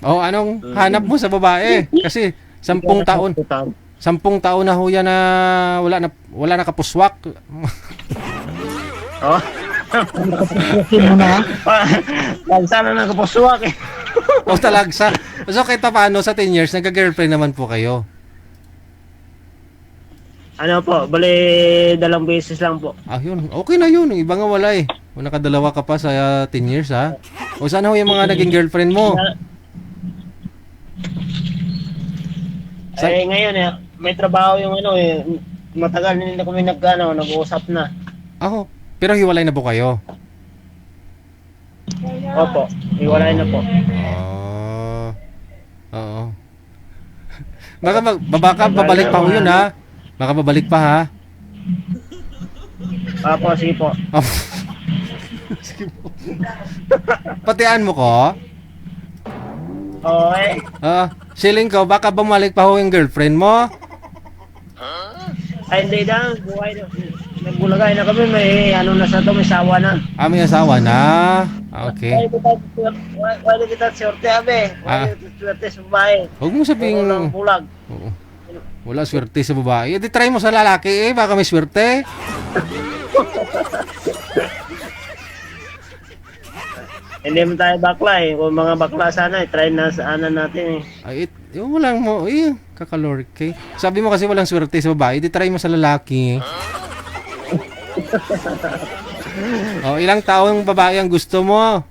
Anong hanap mo sa babae? Kasi 10 taon. 10 taon na ho yan na wala na kapuswak. Sana na kapuswak eh. Talagsa. So kahit paano sa 10 years, nagka-girlfriend naman po kayo? Ano po, bali 2 beses lang po. Yun. Okay na yun. Iba nga wala eh. O nakadalawa ka pa sa 10 years ha. O sana ho yung mga naging girlfriend mo? Ngayon may trabaho yung matagal na hindi kami nag-uusap na. Pero hiwalay na po kayo? Opo, hiwalay na po. Oo. Baka babalik pa ho yun ha. Baka babalik pa ha. Opo, sige po. Sige po. Patian mo ko? Okay. Siling ko, baka bumalik pa ho yung girlfriend mo? Ay, hindi na. Nagbulagay na kami. May na sa to, may sawa na. May asawa na? Okay. Wala kita swerte, abe. Wala kita swerte sa babae. Huwag mo sabihin... Wala bulag. Oo. Wala swerte sa babae. Di try mo sa lalaki baka may swerte. Hindi mo tayo bakla eh. Kung mga bakla sana, try na sa anan natin eh. Walang mo. Kakalorke. Sabi mo kasi walang swerte sa babae, di try mo sa lalaki. Oh, ilang taong babae ang gusto mo?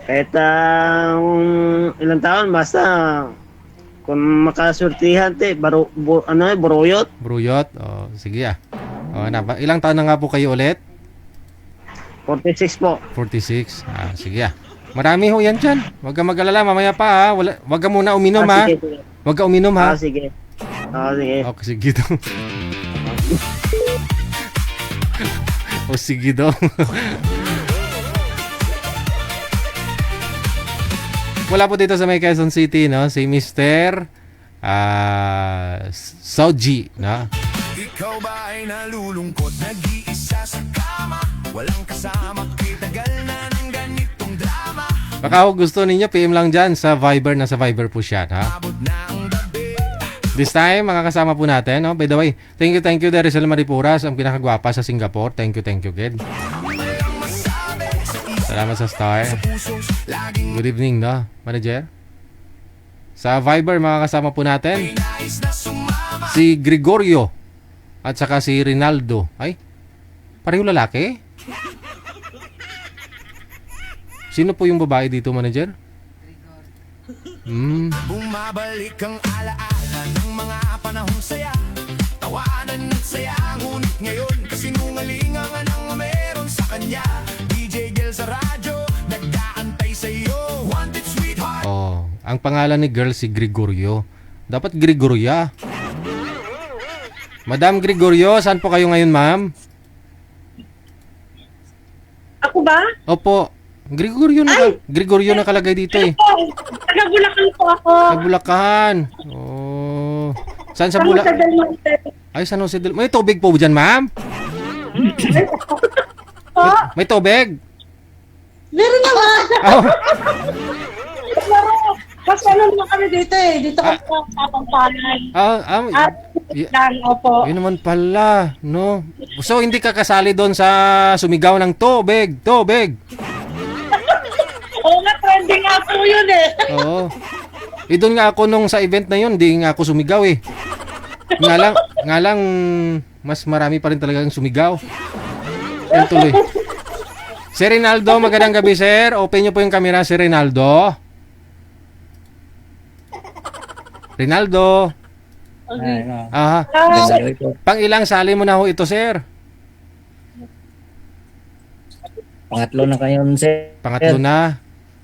Kahit ilang taon, basta kung makasurtihan, buruyot. Bruyot? Oh, sige ah. Oh, ilang taon na nga po kayo ulit? 46 po. 46. Ah, sige ah. Marami ho yan dyan. Huwag ka mag-alala, mamaya pa ha. Huwag ka muna uminom ha. Sige. Huwag ka uminom ha. Sige. Sige. Okay, sige daw. O sige daw. Wala po dito sa may Quezon City, no? Si Mr. Soji, no? Ikaw ba ay nalulungkot, nag-iisa sa kama? Walang kasama, kitagal na ng ganitong drama. Baka gusto ninyo, PM lang dyan sa Viber. Nasa Viber po siya, ha? Abot na ang gabi. This time, makakasama po natin, no? By the way, thank you, Derisel Maripuras, ang pinakagwapa sa Singapore. Thank you, kid. Salamat sa star. Good evening, no? Manager? Sa Viber, makakasama po natin si Gregorio at saka si Rinaldo. Ay, pareho lalaki? Sino po yung babae dito, manager? Bumabalik ang alaala ng mga panahong saya. Tawanan at saya, ngunit ngayon kasinungalingan ang meron sa kanya. DJ Gel sa radyo, nag-aantay sa'yo. Wanted sweetheart. Oh, ang pangalan ni girl si Gregorio. Dapat Gregoria. Madam Gregorio, saan po kayo ngayon, ma'am? Ako ba? Opo. Gregorio nakalagay dito eh. Taga Bulacan po ako. Sa Bulacan. Oh. Saan sa Sa Bulacan? Del Monte. Ay, San Jose del... May tubig po dyan, ma'am? Po? May tubig? Meron naman. Oh. Pero, kasi ano naman kami dito eh. Dito kami sa Pampanan. At yan, opo. Yun naman pala, no? So, hindi ka kasali doon sa sumigaw ng tubig. Oo nga, trending nga po yun eh. Oo. Doon nga ako nung sa event na yun, di nga ako sumigaw eh. Nga lang, mas marami pa rin talagang sumigaw. Yan tuloy. Si Rinaldo, magandang gabi, sir. Open nyo po yung camera, si Rinaldo. Rinaldo. Aha. Pang ilang sali mo na ho ito, sir? Pangatlo na kayo, sir. Pangatlo na.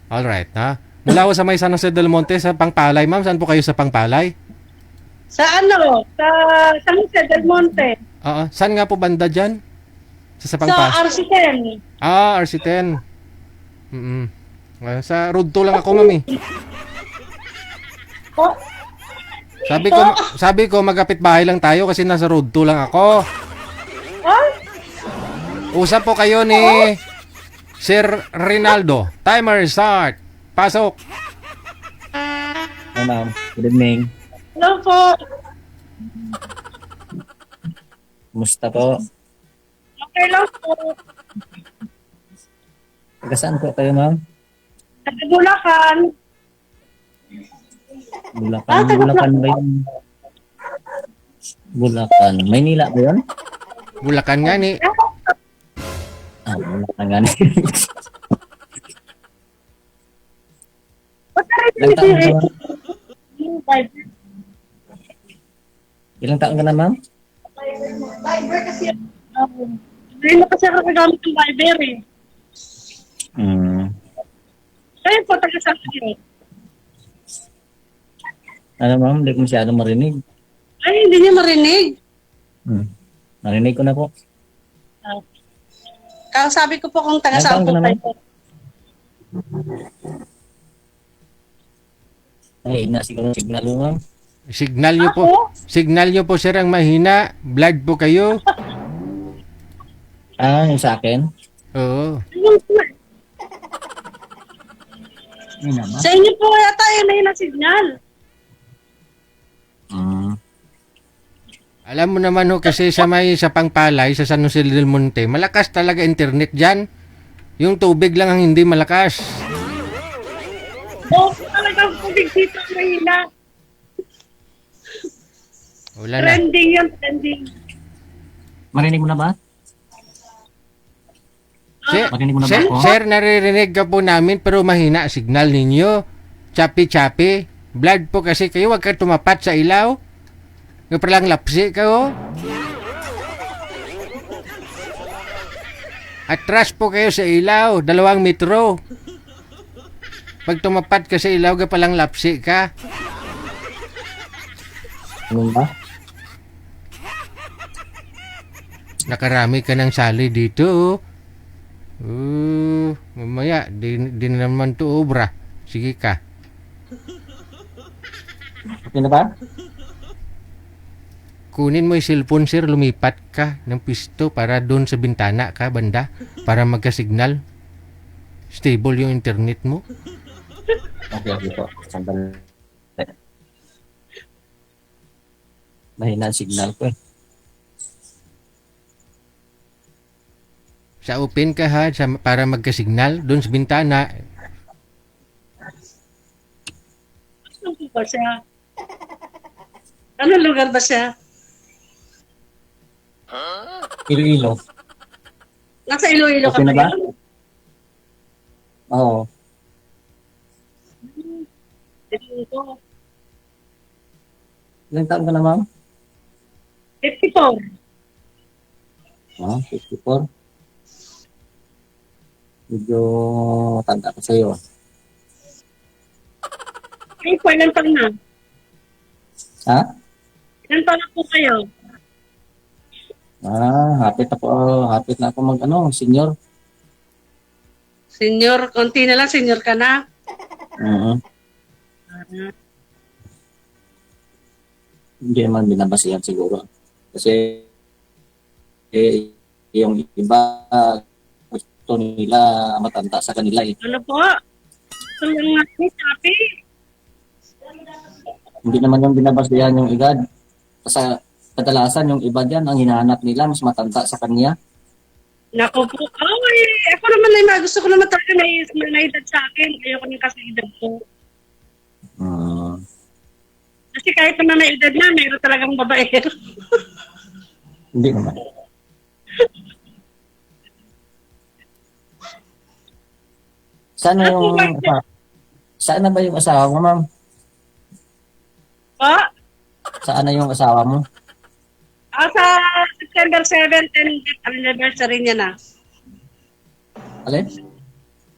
Alright, ha? Mula ho sa may San Jose del Monte, sa Pangpalay. Ma'am, saan po kayo sa Pangpalay? Sa ano? Sa San Jose del Monte. Saan nga po banda dyan? Sa Sa Pangpalay? RC10. RC10. Sa Road 2 lang ako, ma'am eh. Po? Sabi ko magkapit bahay lang tayo kasi nasa Road 2 lang ako. Usap po kayo ni Sir Rinaldo. Timer start. Pasok. Hi, ma'am. Good evening. Hello po. Kumusta po? Okay lang po. Taga saan po kayo, ma'am? Taga Bulacan. Bulacan ba yun? Bulacan. Maynila ba yun? Bulacan nga ni. Bulacan nga ni. Ilang taon ka ba? Ilang taon ka na, ma'am? Viber kasi. Hindi na kasi ako nagamit ng Viber eh. Kaya po, taga saan kayo? Ano, ma'am? Hindi ko masyado marinig. Ay, hindi niya marinig. Narinig ko na po. Sabi ko po kung taga saan po tayo. Ay, na siguro signal mo, ma'am. Signal nyo po, sir, ang mahina. Blood po kayo. Yung sa akin? Oo. Sa inyo po yata may na signal. Alam mo naman ho, kasi sa Pangpalay, sa San Jose del Monte, malakas talaga internet dyan. Yung tubig lang ang hindi malakas. Oo, talagang tubig dito mahina. Wala na. Trending yun, trending. Marinig mo na ba? Sir, Marinig mo na ba sir, ako? sir, naririnig ka po namin pero mahina signal ninyo. Chapi-chapi. Blood po kasi kayo, wag ka tumapat sa ilaw. Nga palang lapsi ka, oh. Atras po kayo sa ilaw, 2 metro. Pag tumapat ka sa ilaw, ga palang lapsi ka. Ano ba? Nakarami ka ng sali dito, oh. Mamaya, di na naman to obra. Sige ka. Okay na ba? Kunin mo yung cellphone, sir. Lumipat ka ng pisto para doon sa bintana ka, banda. Para magka-signal. Stable yung internet mo. Okay po. Sandali. Mahina ang signal ko eh. Sa open ka ha, para magka-signal doon sa bintana. Saan po ba siya? Anong lugar ba siya? Iloilo. Nasa Iloilo ka Okay na ba? ba? Oo. Dito. Ilang taon ka na, ma'am? 54. 54. Medyo matanda ko sa'yo. Kayo po, ilan taon na? Ha? Ilan taon na po kayo? Hapit na ako senior. Senior, konti na lang, senior ka na. Hindi naman binabasihan siguro. Kasi yung iba gusto nila matanda sa kanila eh. Ano po? Ito lang natin, sabi. Hindi naman yung binabasihan yung edad. Kasi kadalasan yung iba dyan, ang hinahanap nila mas matanda sa kanya. Naku po. Ako naman gusto ko naman talaga na edad sa akin. Ayoko nang kasi edad ko. Kasi kahit naman na edad na, mayroon talagang babae. Hindi naman. Saan na ba yung asawa mo, ma'am? Po? Saan na yung asawa mo? Sa September 7, 10th anniversary niya na. Alin?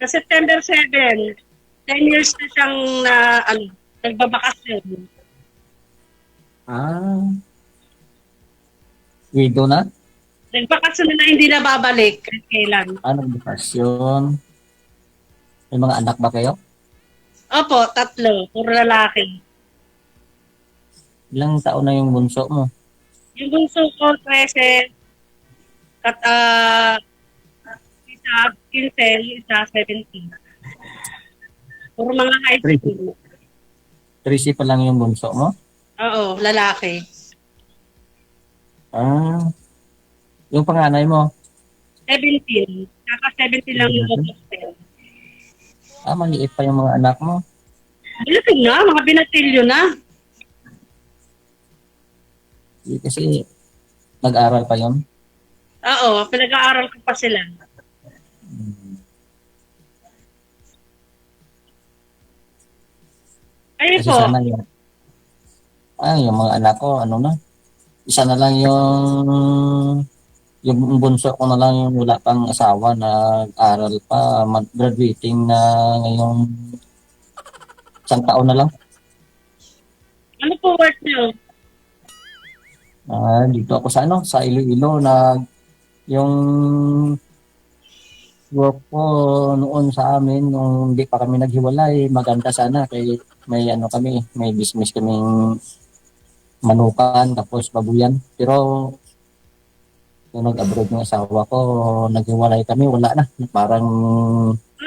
Sa September 7, 10 years na siyang nagbabakasyon. Widow na? Nagbakasyon na hindi na babalik kahit kailan. Bakasyon. May mga anak ba kayo? Opo, 3. Puro lalaki. Ilang taon na yung bunso mo? Yung bunso ko, 13. Isa 15, yung isa 17. Puro mga high school. 13 pa lang yung bunso mo? Oo, lalaki. Yung panganay mo? 17. Kaka-17 lang yung bunso. Maliit pa yung mga anak mo. Malaki na, mga binatilyo na. Kasi nag-aral pa yun. Oo, pinag-aaral ko pa sila. Ayun Kasi po. sana yun. Yung mga anak ko, isa na lang yung bunso ko na lang yung wala pang asawa, nag-aral pa, graduating na ngayong 1 taon na lang. Ano po work niyo? Dito ako sa Iloilo yung work ko noon sa amin nung hindi pa kami naghiwalay, maganda sana kay may may business kaming manukan tapos babuyan. Pero nung nag-abroad ng asawa ko, naghiwalay kami, wala na. Parang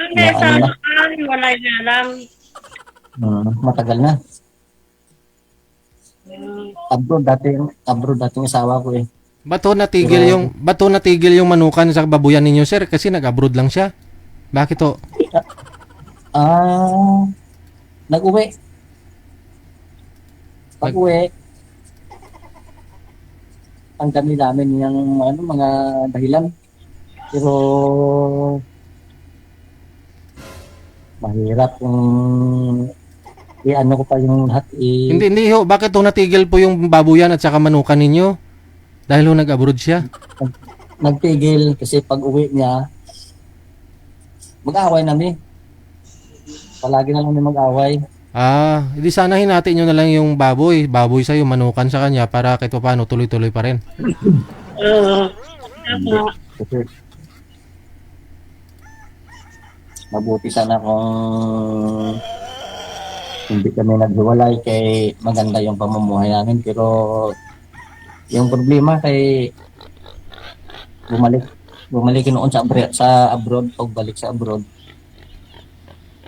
Wala na lang. Matagal na. Abroad dating asawa ko eh. Bato natigil yung manukan sa babuyan ninyo, sir, kasi nag-abroad lang siya. Bakit to? Nag-uwi. Pag-uwi, tanggalin namin yung ano, mga dahilan. Pero mahirap kung i-ano ko pa yung lahat Hindi ho. Bakit ho natigil po yung baboyan at saka manukan ninyo? Dahil ho nag-abroad siya. nagtigil kasi pag uwi niya, mag-away namin. Palagi na lang kami mag-away. Hindi sana hinati nyo na lang yung baboy. Baboy sa'yo, manukan sa kanya para kahit paano tuloy-tuloy pa rin. Kasi mabuti sana kung hindi kami naghiwalay kay maganda yung pamumuhay namin. Pero yung problema kay bumalik noon sa abroad, pagbalik sa abroad,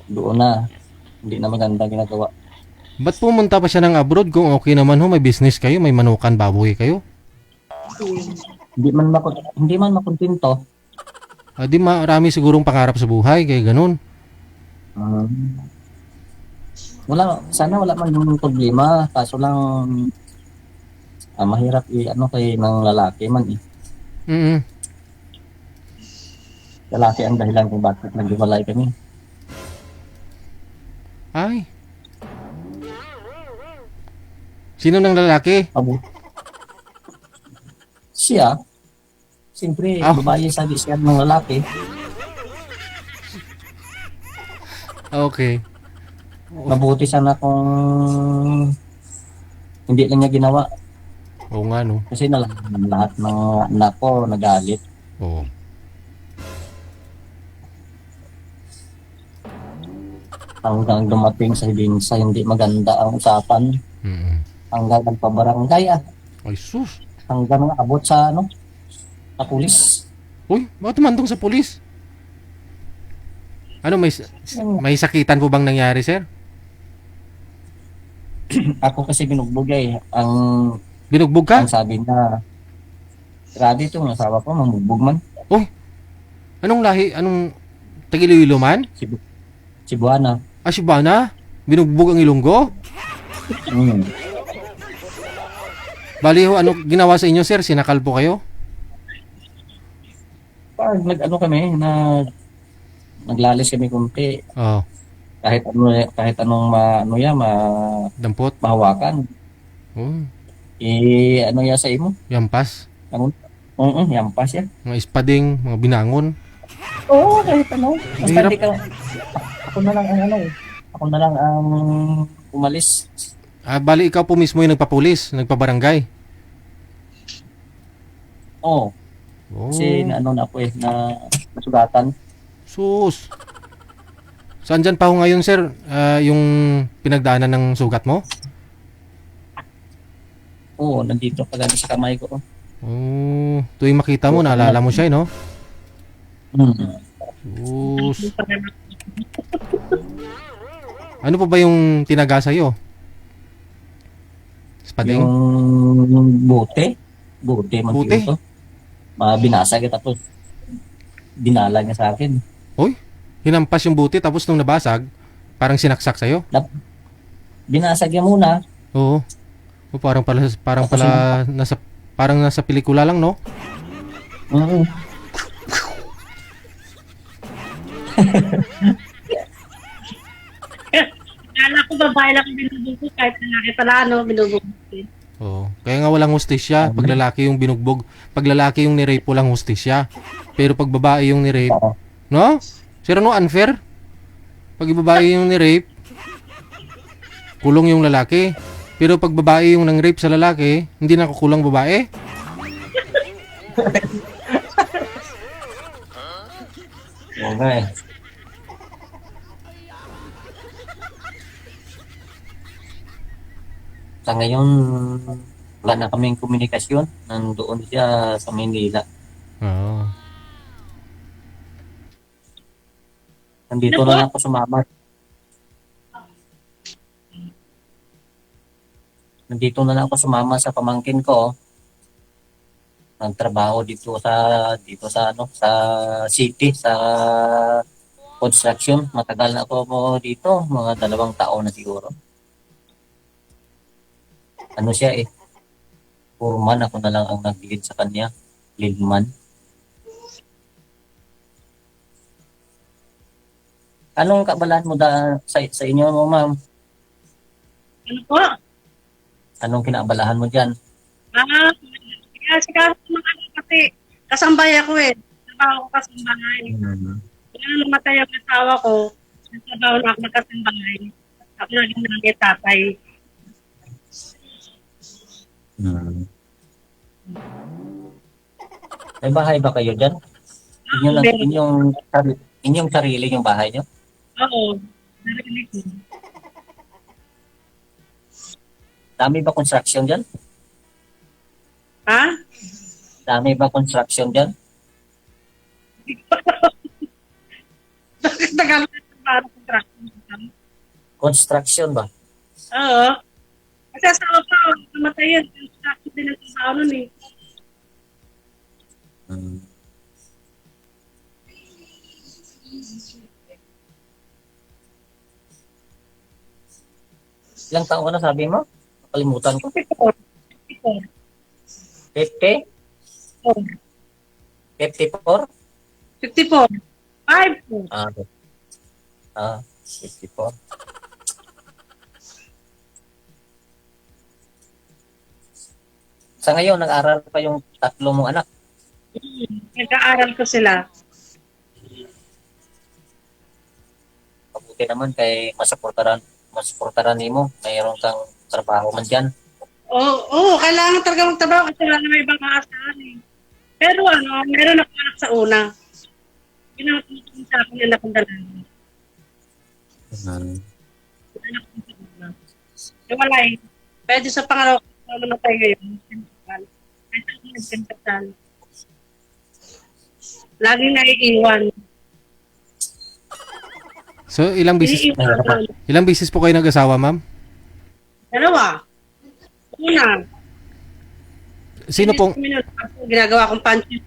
doon na hindi na maganda ginagawa. Ba't pumunta pa siya ng abroad kung okay naman ho, may business kayo, may manukan, baboy kayo? Hindi man makontento. Di marami sigurong pangarap sa buhay, kaya ganun. Sana wala man yung problema, kaso lang mahirap ano kay ng lalaki man eh. Lalaki ang dahilan kung bakit naghiwalay kami. Ay. Sino ng lalaki? Siya, siyempre, babae sabi siya ng lalaki. Okay. Mabuti sana kung hindi lang niya ginawa. Oo nga, no? Kasi lahat ng anak ko nagalit. Oo. Hanggang dumating sa hindi maganda ang usapan. Hanggang nagpabarangay Ay, sus. Hanggang abot sa sa pulis. Uy, bakit tumandong sa pulis? Ano, may sakitan po bang nangyari, sir? Ako kasi binugbog ang Binugbog ka? ang sabi na grabe itong asawa ko, mamugbog man. Uy, anong lahi? Anong Tagiliwilo man? Cebuana. Cebuana? Binugbog ang Ilonggo? Bali ho, ano ginawa sa inyo, sir? Sinakal po kayo? Kami, naglalis kami kunti. Oo. Kahit anong Dampot? mahawakan. Ano ya sa imo? Yampas? Yampas ya. Mga ispading, mga binangon? Oo, kahit ano. Basta Hirap. hindi ka, ako na lang ang umalis. Bali ikaw po mismo yung nagpapulis, nagpabarangay? Oo. Kasi na ako na nasugatan. Sus. Saan dyan pa ho ngayon, sir? Yung pinagdaanan ng sugat mo? Oo, nandito pa ganun sa kamay ko. Tuwing makita mo, naalala mo siya, no? Sus. Ano pa ba yung tinaga sa'yo? Spading? Yung bote man Bote? ito. Binasag tapos dinala niya sa akin. Hinampas yung buti tapos nung nabasag, parang sinaksak sa'yo? Binasag niya muna. Oo. Parang nasa pelikula lang, no? Kala ko babae lang binubugbog kahit lalaki pala binubugbog din. Oo. Kaya nga walang hustisya pag lalaki yung binugbog. Pag lalaki yung ni-rape, walang hustisya. Pero pag babae yung ni-rape, no? Sir, ano unfair? Pag babae yung ni-rape, kulong yung lalaki. Pero pag babae yung nang-rape sa lalaki, hindi nakukulang babae. Okay. Sa ngayon, wala na kaming komunikasyon. Nandoon siya sa Manila. Oo. Nandito na lang ako sumama. Nandito na lang ako sumama sa pamangkin ko. Nagtrabaho dito sa sa city, sa construction. Matagal na ako dito, mga 2 taon na siguro. Ano siya foreman, ako na lang ang nag-lead sa kanya. Lead man. Anong kaabalahan mo sa inyo, ma'am? Ano po? Anong kinaabalahan mo dyan? Kasi mga ano kasi, kasambay ako eh. Trabaho ko kasambay. Kaya namatay ang asawa ko, trabaho na ako magkasambay. Ako naging nanay tatay. May bahay ba kayo dyan? Inyong sarili yung bahay nyo? Oo. Narinig ko. Dami ba construction dyan? Ha? Dami ba construction dyan? Bakit Tagalog na parang contraction? Construction ba? Oo. Kasi asawa ko, namatay yan. Construction din ang trabaho nun eh. Ilang taon ka na sabi mo? Nakalimutan ko. 54. 50? 54? 54. 5. Ah, 54. Sa ngayon, nag-aral pa yung tatlo mong anak. Nag-aaral ko sila. Mabuti naman kay masuportaran mo. Mayroon kang trabaho man dyan. Oo, kailangan talaga magtrabaho kasi wala na may ibang aasahan eh. Pero meron ako anak sa una. Pinakatulong sa akin anak kong dalawa. Anak kong sa una. Wala eh. Pwede sa pangalawa ko namatay ngayon. Ay, sa akin nagpintasal. Laging naiiwan. So, ilang bisis po kayo nag-asawa, ma'am? Dalawa. Una. Sino pong Ginagawa kong pansit.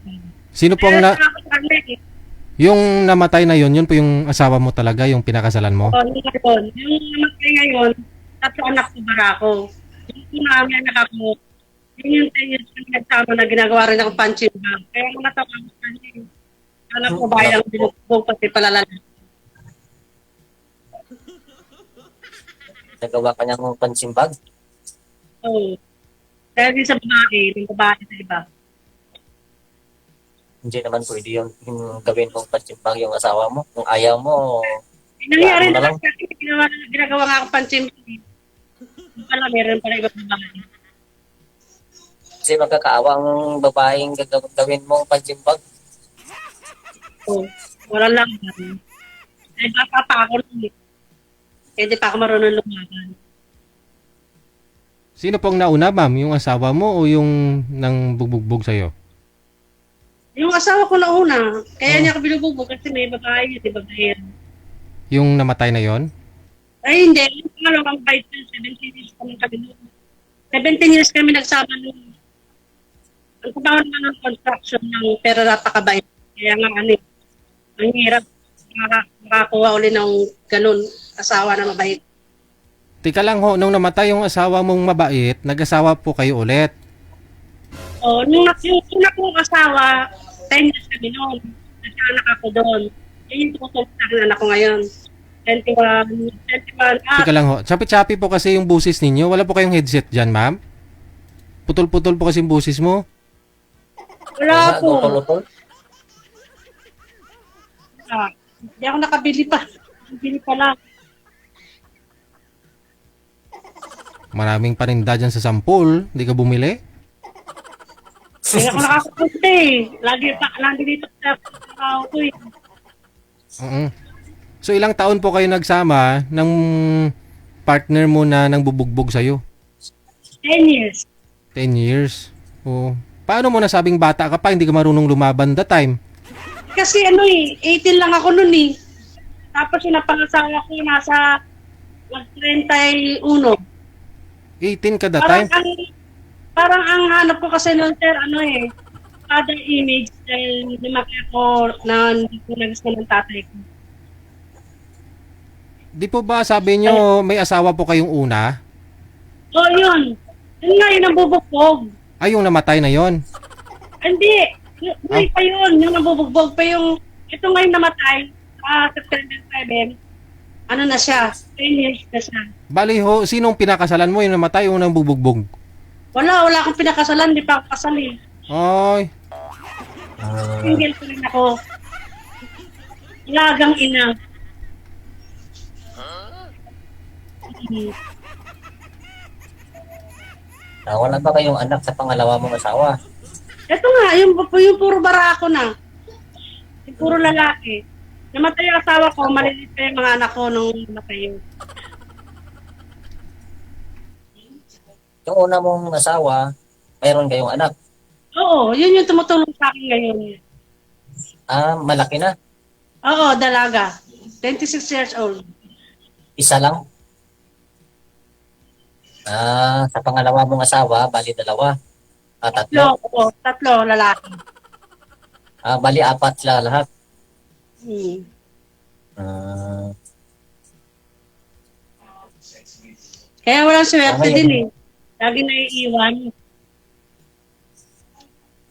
yung namatay na yun po yung asawa mo talaga, yung pinakasalan mo? Yung namatay ngayon, 3 anak sa barako. Yung namin anak ako, yun yung 10 years kami nagsama na ginagawa rin akong pansit bag. Kaya mga tawag ko pansit. Anak ko bahay ang binubog pati palalala. Nagawa ka niya ng pansimbag. Oo. Kaya din sa babae, yung babae sa iba. Hindi naman pwede yung gawin mong pansimbag yung asawa mo. Kung ayaw mo, Nangyari mo na na lang. kasi ginagawa nga akong pansit. Yung pala, meron pala iba babae. Kasi magkakaawa ang babaeng gawin mong pansimbag. Oo. Wala lang. Ay, baka pa ako nun eh. Hindi pa ako marunong lumaban. Sino pong nauna, ma'am? Yung asawa mo o yung nang bugbog sa'yo? Yung asawa ko na una, kaya niya ako binubugbog kasi may babae yun, di ba babae? Yung namatay na yon? Ay hindi, yung pangalawang bite yun, 17 years kami noon. 17 years kami nagsama noon. Ang trabaho naman ng construction ng pero napakabait. Kaya nga ang hirap makakuha uli ng ganun asawa na mabait. Tika lang ho, nung namatay yung asawa mong mabait, nag-asawa po kayo ulit. Oh, yung una kong asawa, 10 years kami noon. Nagkaanak ako doon. Yun yung tutulog sa akin anak ko ngayon. 21. Tika lang ho, chapi-chapi po kasi yung busis ninyo. Wala po kayong headset dyan, ma'am? Putol-putol po kasi yung busis mo. Wala po. Lutol-lutol. Hindi ako nakabili pa. Bili pa lang. Maraming paninda dyan sa sampul. Hindi ka bumili? Hindi ako nakakapunta eh. Lagi dito sa tao ko eh. So ilang taon po kayo nagsama ng partner mo na nang bubugbog sa'yo? 10 years. 10 years? Oh. Paano mo nasabing bata ka pa, hindi ka marunong lumaban that time? Kasi 18 lang ako nun eh. Tapos yung napangasawa ko nasa 31. 18 ka that time? Parang ang hanap ko kasi noon sir, father image dahil lumaki ako na hindi ko nagusto ng tatay ko. Di po ba sabi nyo may asawa po kayong una? So yun. Yun nga yun ang bubugbog. Ay, yung namatay na yon. Hindi. Buhay pa yun. Yung nabubugbog pa yung... Ito ngayon namatay. September 7. Ano na siya? 10 years na siya. Bali ho, sinong pinakasalan mo yung namatay yung nang bubugbog? Wala akong pinakasalan. Di pa ako kasal eh. Ay, Single ko rin ako. Lagang ina. Wala ba kayong anak sa pangalawa mong asawa? Ito nga, yung puro barako na. Yung puro lalaki. Namatay yung asawa ko, malilit pa yung mga anak ko nung namatay yun. Yung una mong asawa, mayroon kayong anak. Oo, yun yung tumutulong sa akin ngayon. Malaki na. Oo, dalaga. 26 years old. Isa lang. Sa pangalawa mong asawa, bali dalawa. Tatlo. Oo, tatlo lalaki. Bali apat sila lahat. Hmm. Kaya walang swerte din eh. Lagi naiiwan.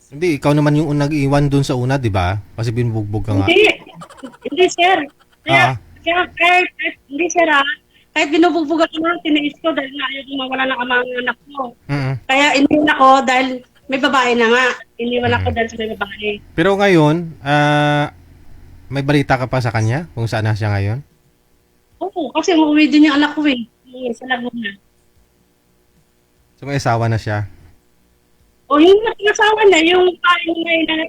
hindi, ikaw naman yung nag-iwan dun sa una, di ba? Kasi binubugbog ka nga. Hindi sir. Ah. Kaya hindi sir kahit binubugbog ako lang, tiniis ko dahil nga ayaw mawala ng mga anak ko. Kaya iniwan ako dahil may babae na nga. Iniwan ako dahil sa may babae. Pero ngayon, may balita ka pa sa kanya kung saan na siya ngayon? Oo, kasi umuwi din yung anak ko eh. Sa Laguna. So may asawa na siya. O yung asawa na, yung paring na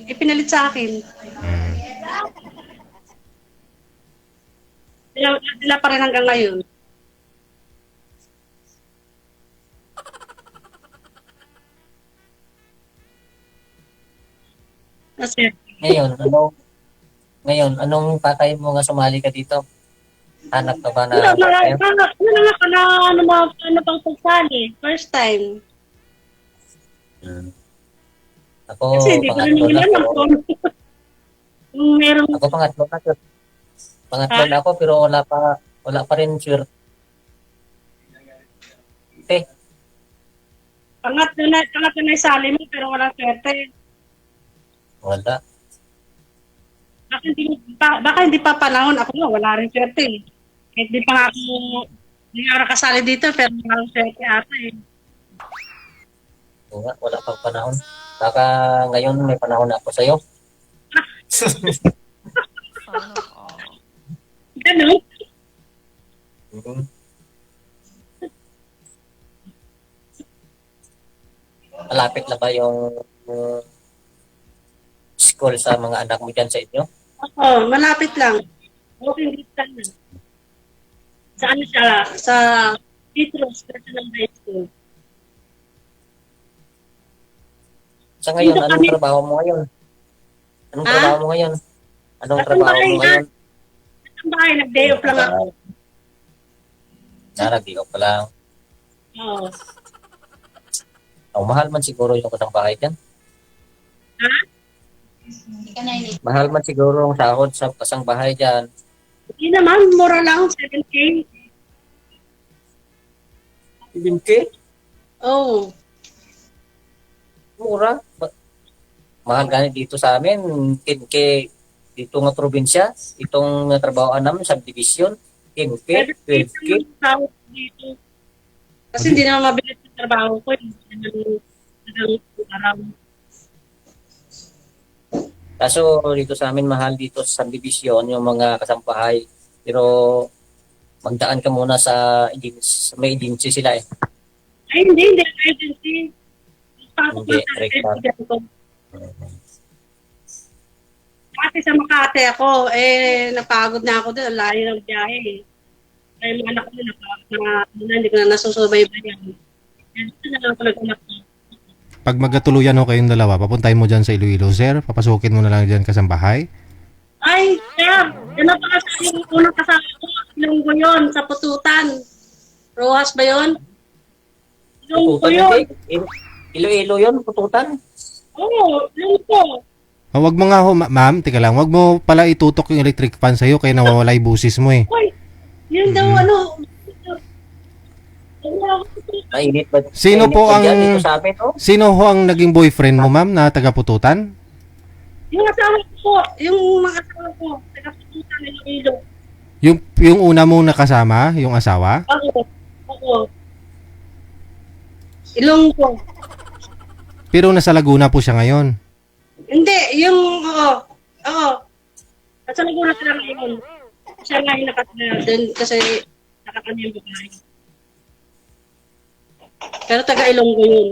ipinalit sa akin. Sila pa rin hanggang ngayon. Kasi, Ngayon, anong patay mo nga sumali ka dito? Hanap ka ba na ano part-time? ano pang pagsali? First time. Ako, Kasi hindi ko rin pangatlo na alam ako. Kung meron, Ako pangatlo na. Pangatlo na ako, pero wala pa rin sure. pangatlo na isali mo pero walang swerte. Wala. Baka hindi pa panahon. Ako nga, wala rin swerte eh. Kahit di pa nga ako hindi nga kasali dito pero walang swerte ata eh. Wala pang panahon. Baka ngayon may panahon na ako sa'yo. Ganun? Malapit na ba yung school sa mga anak mo dyan sa inyo? Oo, malapit lang. Walking distance lang. Sa ano siya? Sa Petros National High School. Sa ngayon, anong trabaho mo ngayon? Anong trabaho mo ngayon? Anong trabaho mo ngayon? Ang bahay, nag-day off lang ako. Nag-day off pa lang. Oo. Mahal man siguro yung katang bahay dyan. Ha? Mahal man siguro ang sahod sa kasang bahay dyan. Hindi naman, mura lang, 7K. 7K? Oo. Mura. Mahal ganit dito sa amin. 10K dito nga probinsya. Itong trabaho namin, subdivision. 10K, 12K. Dito. Kasi hindi naman mabilis yung trabaho ko. Kaso dito sa amin, mahal dito sa subdivision, yung mga kasampahay. Pero magdaan ka muna sa may agency sila eh. Ay, hindi agency. Hindi, direct pa. Kasi sa Makati ako, napagod na ako doon. Layo ng biyahe eh. Kaya mga anak ko hindi ko na nasusubaybayan. Ito na lang ako nag-anak ko. Pag magkatuluyan ho kayong dalawa, papuntahin mo dyan sa Iloilo, sir? Papasukin mo na lang dyan kasambahay? Ay, sir! Yan na pala sa yung unang kasama ko. Ilonggo yun, sa Pututan. Rojas ba yun? Ilonggo yun. Iloilo yun, Pututan. Oo, Ilonggo. Wag mo nga ho, ma'am, tika lang, wag mo pala itutok yung electric fan sa'yo kaya nawawala yung busis mo eh. Uy, yun daw ano. Mainit ba? Sino mainit po ba dyan ang- dito sa amin, oh? Sino ho ang naging boyfriend mo, ma'am, na taga-Pututan? Yung asawa ko po, yung mga asawa ko, taga-pututan ng Iloilo. Yung una mong nakasama, yung asawa? Oo. Ilong ko. Pero nasa Laguna po siya ngayon. Hindi, oo. Nasa Laguna sila ngayon. Siya nga yung nakatira din kasi nakakanya yung babae. Pero taga-Ilonggo yun.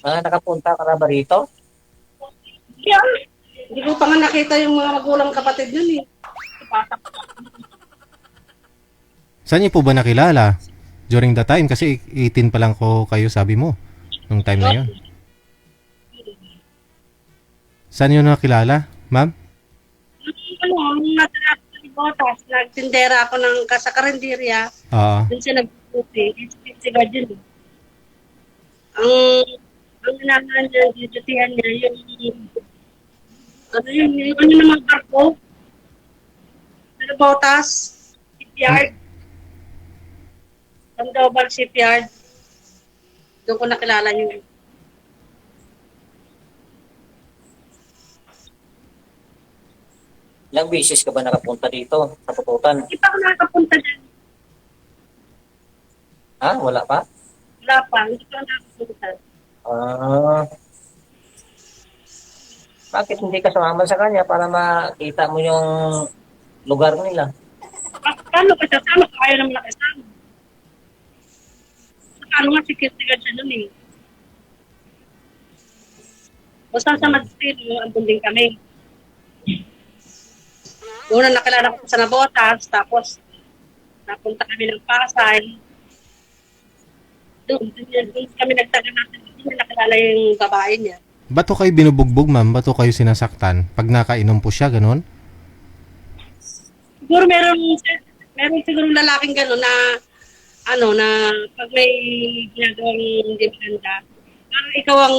Nakapunta ka na ba rito? Yeah. Hindi ko pa nga nakita yung mga magulang kapatid nun eh. Saan niyo po ba nakilala? During the time, kasi 18 pa lang ko kayo, sabi mo, nung time na yun. Saan niyo nakilala, ma'am? Nung natira ako sa Botas, nagtindera ako ng sa karinderya. Oo. Doon siya nag-duty. It's God yun. Ang nangan niya, dutihan niya, yung mga barko. Sa Botas, shipyard. Ang Double Shipyard. Doon ko nakilala yun. Ilang beses ka ba nakapunta dito sa Pututan? Hindi pa ako nakapunta dyan. Wala pa? Wala pa. Hindi pa ako nakapunta. Bakit hindi ka sumama sa kanya para makita mo yung lugar nila? Paano ka sasama? Kaya naman nakasama. Paano nga security guard siya nun eh. Basta sa Madrid, ang bunding kami. Una nakilala ko sa Nabotas, tapos napunta kami ng Pasay. Doon kami nagtaga natin. Hindi nakilala yung babae niya. Ba't ho kayo binubugbog, ma'am? Ba't ho kayo sinasaktan? Pag nakainom po siya, ganun? Siguro meron siguro lalaking gano'n na na pag may ginagawang hindi maganda, parang ikaw ang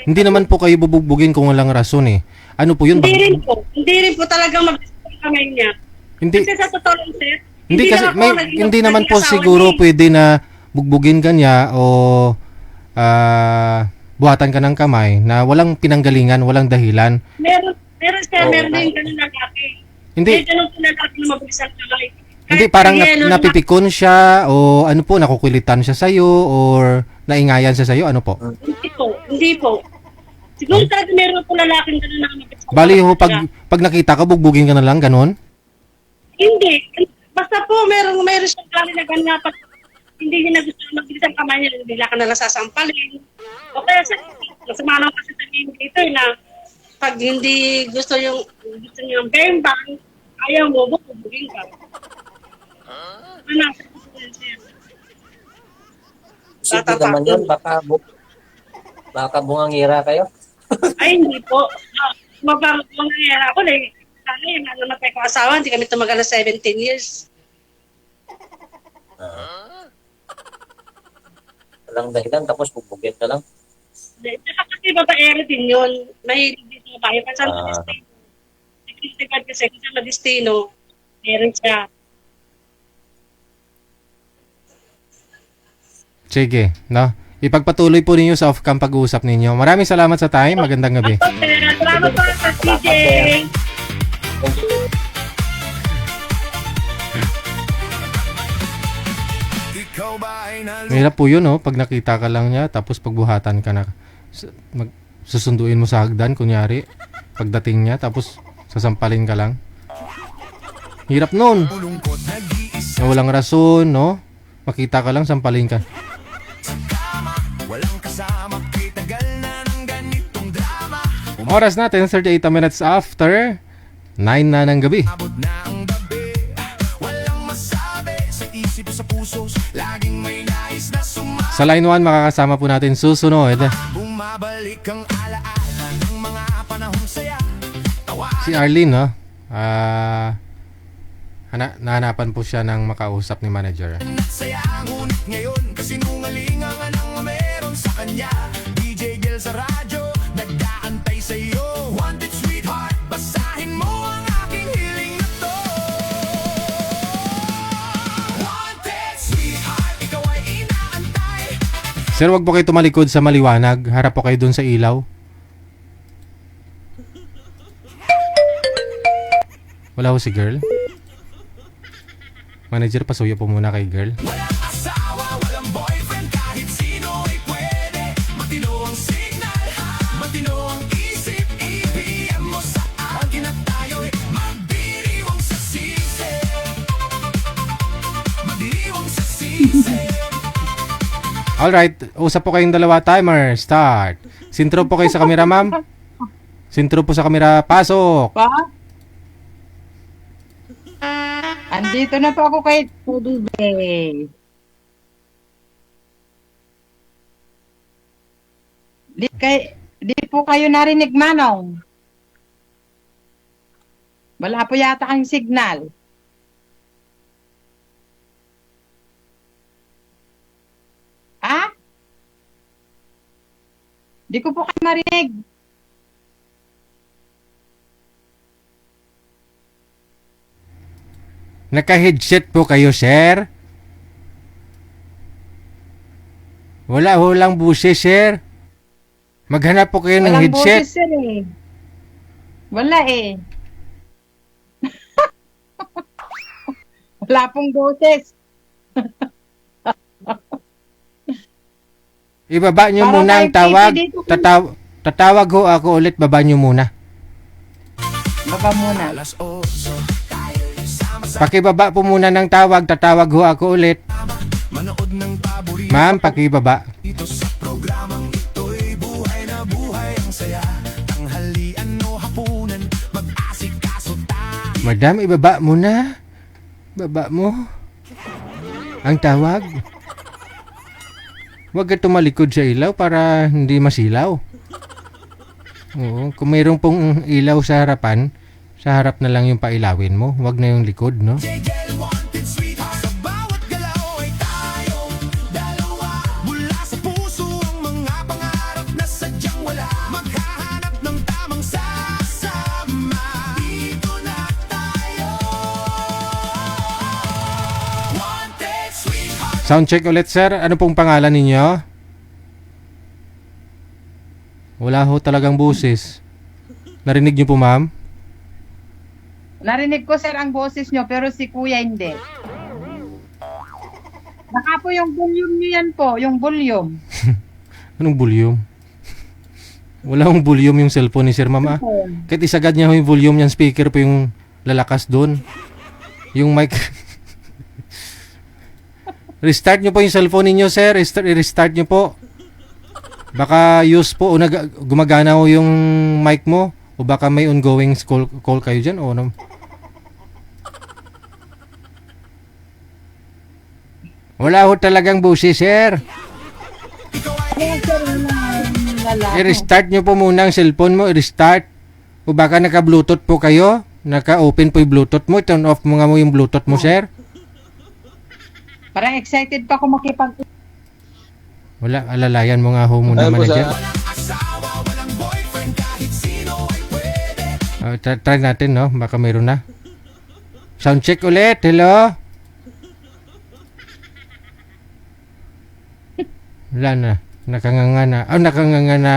Hindi naman po kayo bubugbugin kung walang rason eh. Ano po yun? Hindi rin po talagang mag-discuss kamay niya. Hindi, Kasi sa totoo lang, sir, hindi kasi lang ako hindi naman po asawa siguro niya. pwede na bugbugin ka niya o buhatan ka ng kamay na walang pinanggalingan, walang dahilan. Meron sir, meron din ganun lalaki. Hindi. May ganun po lalaki na mabilis ang kamay. Hindi, parang napipikon siya o ano po, nakukulitan siya sa'yo or naingayan siya sa'yo, ano po? Hindi po. Siguro talaga meron po lalaking ganun na mabilis ang Bali ho, kamay. pag nakita ka, bugbugin ka na lang, ganun? Hindi. Basta po, meron siyang gali na ganun na pag hindi niya na gusto magbilis ang kamay niya, bigla ka na lang sasampalin. O kaya masama naman kasi sabihin dito na pag hindi gusto niyo ang bembang, ayaw mo, bubugin ka. Sige naman yun, baka bungangira kayo. Ay, hindi po. Mangyayari ako eh. Sana yung namatay ko asawa, hindi kami tumagal na 17 years. Walang dahilan, tapos bubugin ka lang. Kasi babaero din yun. Mahilig din sa babae. Pasal sa destino. Significant kasi sa destino, meron siya. Sige, no? Ipagpatuloy po ninyo sa off-cam pag-uusap ninyo. Maraming salamat sa time. Magandang gabi. Salamat po sa CJ. Mahirap po yun, no? Pag nakita ka lang niya, tapos pagbuhatan ka na. Susunduin mo sa hagdan, kunyari. Pagdating niya, tapos sasampalin ka lang. Hirap nun. Na walang rason, no? Makita ka lang, sampalin ka. Oras natin, 38 minutes after 9 na ng gabi. Sa line 1, makakasama po natin susunod si Arlene, no? Nahanapan po siya ng makausap ni manager. Saya ngunit ngayon kasi nungalingan ang meron sa kanya. DJ Gil sa radyo, nag-aantay sa'yo. Wanted sweetheart, basahin mo ang aking hila. Sir, wag po kayo tumalikod sa maliwanag. Harap po kayo dun sa ilaw. Wala ho si girl. Manager, pasuyo po muna kay girl. Walang asawa, walang boyfriend, kahit sino ay pwede. Matino ang signal, matino ang isip. EPM mo sa akin at tayo'y magdiriwang sa sisi. Magdiriwang sa sisi. Alright, usap po kayong dalawa. Timer, start. Sintro po kayo sa camera, ma'am. Sintro po sa camera. Pasok. Pa? Andito na po ako kay Tudube. Di po kayo narinig, Manong. Wala po yata ang signal. Ha? Di ko po kayo marinig. Naka-headset po kayo, sir? Wala ho lang buses, sir. Maghanap po kayo ng Walang headset. boses, sir, eh. Wala eh. Wala pong boses. Ibaba nyo Parang muna ang may tawag. TV dito. Tatawag ho ako ulit. Baba nyo muna. Baba muna. Alas 8, Pakibaba po muna ng tawag. Tatawag ho ako ulit. manood ng paborito. Ma'am, pakibaba. Ito sa programang ito'y buhay na buhay ang saya. Tanghalian o hapunan, mag-asikaso tayo. Madam, ibaba mo na. Baba mo. Ang tawag. Huwag ka tumalikod sa ilaw para hindi masilaw. Oo, kung mayroong pong ilaw sa harapan, sa harap na lang yung pailawin mo. Huwag na yung likod, no? JGL wanted sweetheart. Sa bawat galaw ay tayong dalawa. Mula sa puso ang mga pangarap na sadyang wala. Maghahanap ng tamang sasama. Dito na tayo. Wanted sweetheart. Soundcheck ulit, sir. Ano pong pangalan ninyo? Wala ho talagang busis. Narinig niyo po, ma'am? Narinig ko, sir, ang boses nyo, pero si kuya hindi. Baka po yung volume nyo yan po, yung volume. Anong volume? Wala hong volume yung cellphone ni sir, ma'am, ah. Kahit isagad niya ho yung volume niyan, speaker po yung lalakas doon. Yung mic. Restart nyo po yung cellphone ninyo, sir. Restart nyo po. Baka use po o gumagana ho yung mic mo. O baka may ongoing call kayo dyan. O ano? Wala ho talagang busi, sir. I-restart nyo po muna ang cellphone mo. I-restart. O baka naka-bluetooth po kayo. Naka-open po yung bluetooth mo. Turn off mo nga mo yung bluetooth mo, sir. Parang excited pa ako makipag... Wala, alalayan mo nga ho muna, manager. Asawa, walang boyfriend, kahit sino ay pwede. Try natin, no? Baka mayroon na. Sound check ulit. Hello? Wala na. Nakanganga na. Oh, nakanganga na.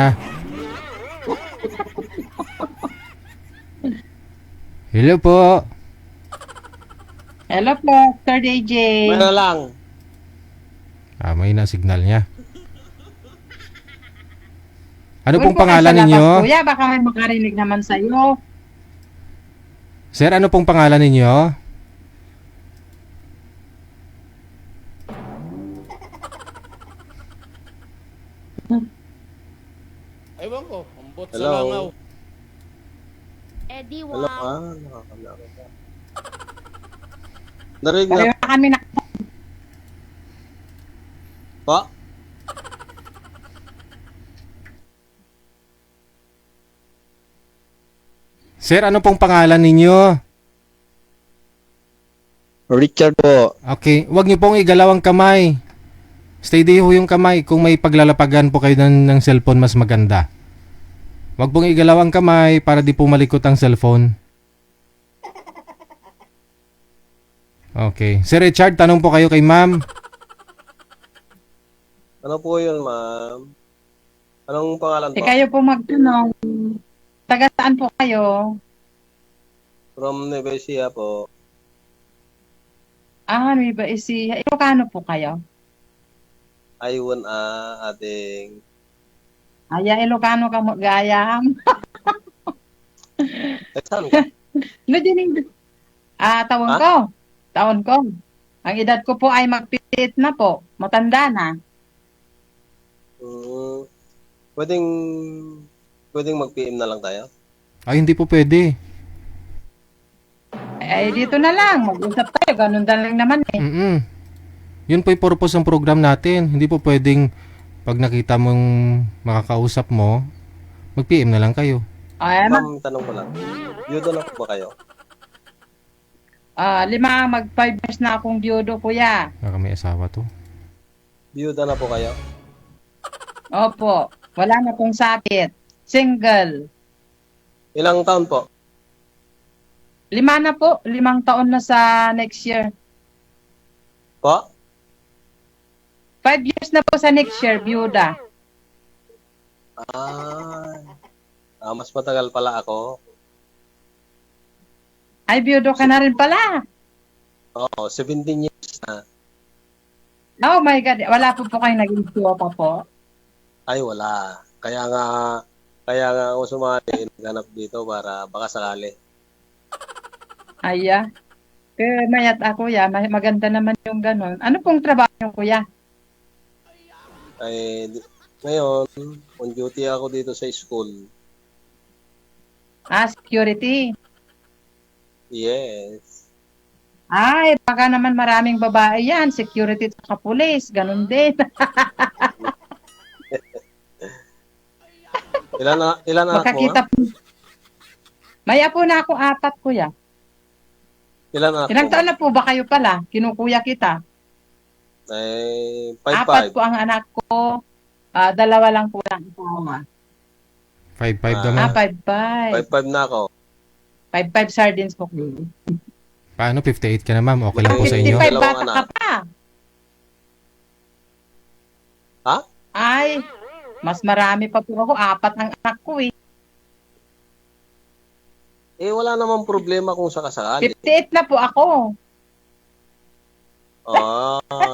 Hello po. Hello po, Sir DJ. Ano lang? May na signal niya. Ano Doon pong po kayo pangalan sa labas, ninyo? Kuya, baka may makarinig naman sa iyo. Sir, ano pong pangalan ninyo? Ewan ko, ambot sa Hello? langaw. Eddie Hello, Wang. nakakalaro ka. Narinig Pareho na na kami na... po? Sir, ano pong pangalan ninyo? Richard po. Okay, wag niyo pong igalaw ang kamay. Steady ho yung kamay. Kung may paglalapagan po kayo ng cellphone, mas maganda. Wag pong igalaw ang kamay para di po malikot ang cellphone. Okay. Sir Richard, tanong po kayo kay ma'am. Ano po yun, ma'am? Anong pangalan Eh po? kayo po magtanong, taga saan po kayo? From Nueva Ecija po. Nueva Ecija. Ilocano po kayo? Ayun, ating... Ilocano ka mo, gayam. Saan ka? No, dinig. Taon Ha? ko. Taon ko. Ang edad ko po ay magpilit na po. Matanda na. Pwedeng mag-PM na lang tayo? Ay, hindi po pwede. Dito na lang. Mag-usap tayo. Ganun na lang naman eh. Yun po yung purpose ng program natin. Hindi po pwedeng pag nakita mong makakausap mo, mag-PM na lang kayo. Ma'am, tanong ko lang. Yudo na po ba kayo? 5 years na akong biyudo, kuya. Baka may asawa to. Biyuda na po kayo? Opo. Wala na pong sakit. Single. Ilang taon po? 5 na po. 5 taon na sa next year. Po? 5 years na po sa next year, biyuda. Mas matagal pala ako. Ay, biyudo ka na rin pala. Oo, 17 years na. Oh my God. Wala po kayo naging pa po. Ay, wala. Kaya nga ako sumali, naghanap dito para baka sakali. Aya. Pero mayat ako, maganda naman yung ganon. Ano pong trabaho yung kuya? Ay, ngayon, on duty ako dito sa school. Security. Yes. Ay, baka naman maraming babae yan. Security at police. Ganon din. Ilan anak mo? Makakita po. May apo na ako 4, kuya. Ilan anak Ilang mo? taon na po ba kayo pala? Kinukuya kita. Ay, 4 5'5". po ang anak ko. 2 lang po ang asawa. 5'5" naman. 5'5". 5'5" na ako. 5'5" sardines po. Paano? 58 ka na, ma'am. Okay lang po sa inyo? 55 Dalawang bata anak. ka pa. Ha? Ay, mas marami pa po ako. 4 ang anak ko eh. Wala namang problema kung sakasakali. 58 na po ako.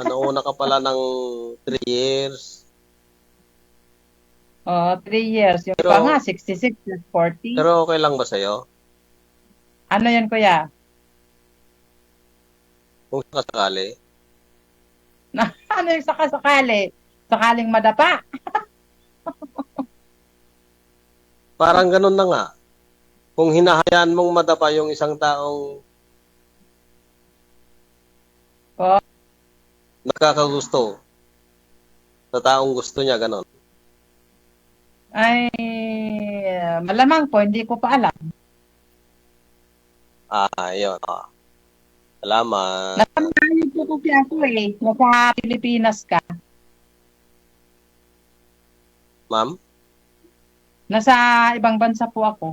Nauna ka pala ng 3 years. 3 years. Yung Pero- pa nga, 66 plus 40. Pero okay lang ba sa'yo? Ano yun, kuya? Kung sakasakali? Ano yung sakasakali? Sakaling madapa? Parang ganun na nga. Kung hinahayaan mong madapa yung isang taong Oh. nakakagusto sa taong gusto niya, ganun. Ay, malamang po, hindi ko pa alam. Yun. Salamat. Natamdahan po kasi ako eh. Nasa Pilipinas ka. Ma'am? Nasa ibang bansa po ako.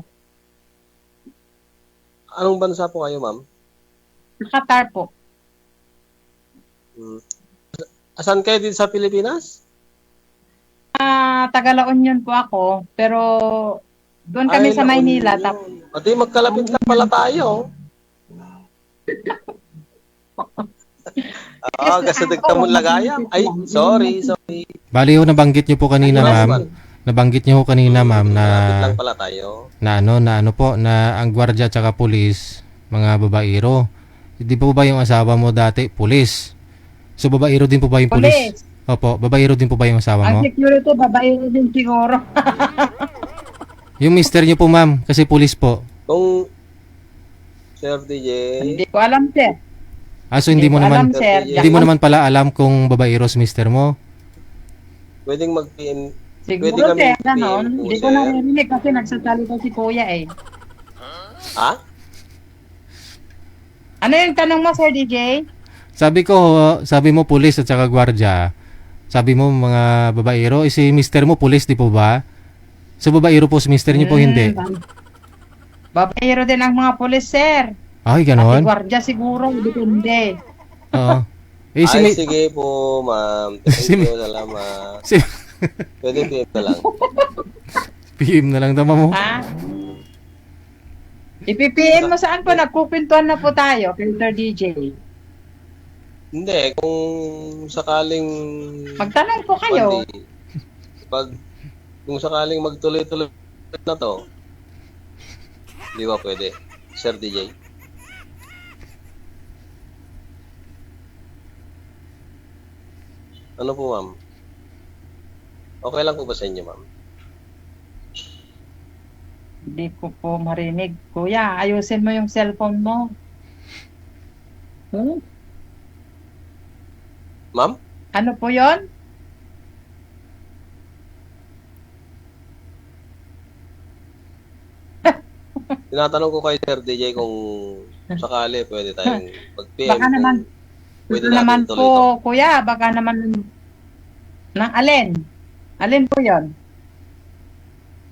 Anong bansa po kayo, ma'am? Sa Qatar po. Asan kayo dito sa Pilipinas? Taga La Union po ako. Pero doon kami Ay, sa La Maynila. Union. Di magkalapit lang pala tayo. Kasi nagtamon lagayam. Ay, sorry. Bali ho, nabanggit niyo po kanina, ma'am. Nabanggit niyo ho kanina, ma'am, na Malapit lang pala tayo. na ang gwardiya tsaka pulis, mga babaero. Hindi po ba yung asawa mo dati, pulis? So, babaero din po ba yung pulis? Police. Opo, babaero din po ba yung asawa mo? Ang security, babae din siguro. Yung mister niyo po, ma'am, kasi pulis po. Kung Sir DJ, Hindi ko alam, sir. So hindi mo ko naman alam, sir. hindi mo naman pala alam kung babaero si mister mo. pwedeng mag-PM. Siguro, Pwede kami sir, ganon. PM po, Hindi ko sir. narinig kasi nagsasalita si kuya eh. Ha? Ano yung tanong mo, Sir DJ? Sabi mo pulis at saka gwardiya. Sabi mo mga babaero, si mister mo pulis, di po ba? So babaero po si mister niyo po hindi. Babaero din ang mga pulis, sir. Ay, Pati ganon. gwardiya siguro, depende. Oo. Eh, Ay, sige po, ma'am. Thank you, salamat. Pwede PM na lang. PM na lang tama mo. Ha? Ipi-PM mo saan po? Nagkukwentuhan na po tayo, Filter DJ. Hindi, kung sakaling... Magtanong po kayo. Kung sakaling magtuloy-tuloy na to, di ba pwede, Sir DJ? Ano po, ma'am? Okay lang po ba sa inyo, ma'am? Hindi ko po marinig. Kuya, ayusin mo yung cellphone mo. Ma'am? Ano po yon? Tinatanong ko kay Sir DJ kung sakali pwede tayong mag-PM. Baka naman, Pwede naman natin tuloy ito. po, kuya, baka naman ng alin? Alin po yon?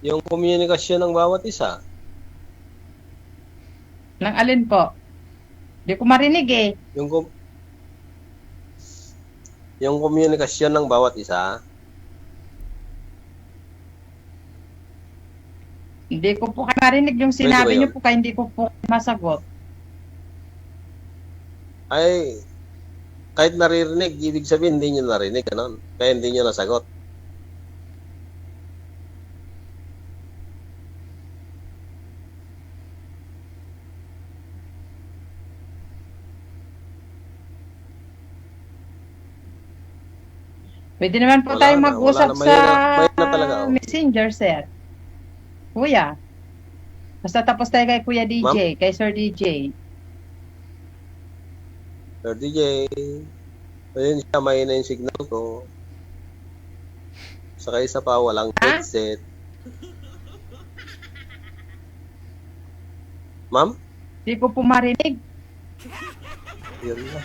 Yung komunikasyon ng bawat isa. Ng alin po? Hindi ko marinig eh. Yung komunikasyon ng bawat isa. Hindi ko po marinig yung sinabi niyo po kaya hindi ko po masagot. Ay, kahit naririnig, ibig sabihin hindi nyo narinig, ganun. Kaya hindi nyo nasagot. Pwede naman po Wala tayo na, mag-usap wala na, sa mahirap na talaga, oh. Messenger, sir. Kuya. Basta tapos tayo kay Kuya DJ, kay Sir DJ. Sir DJ, ayun siya, mahina yung signal ko. Saka isa pa, walang headset. Ma'am? Hindi ko po marinig. Yun na.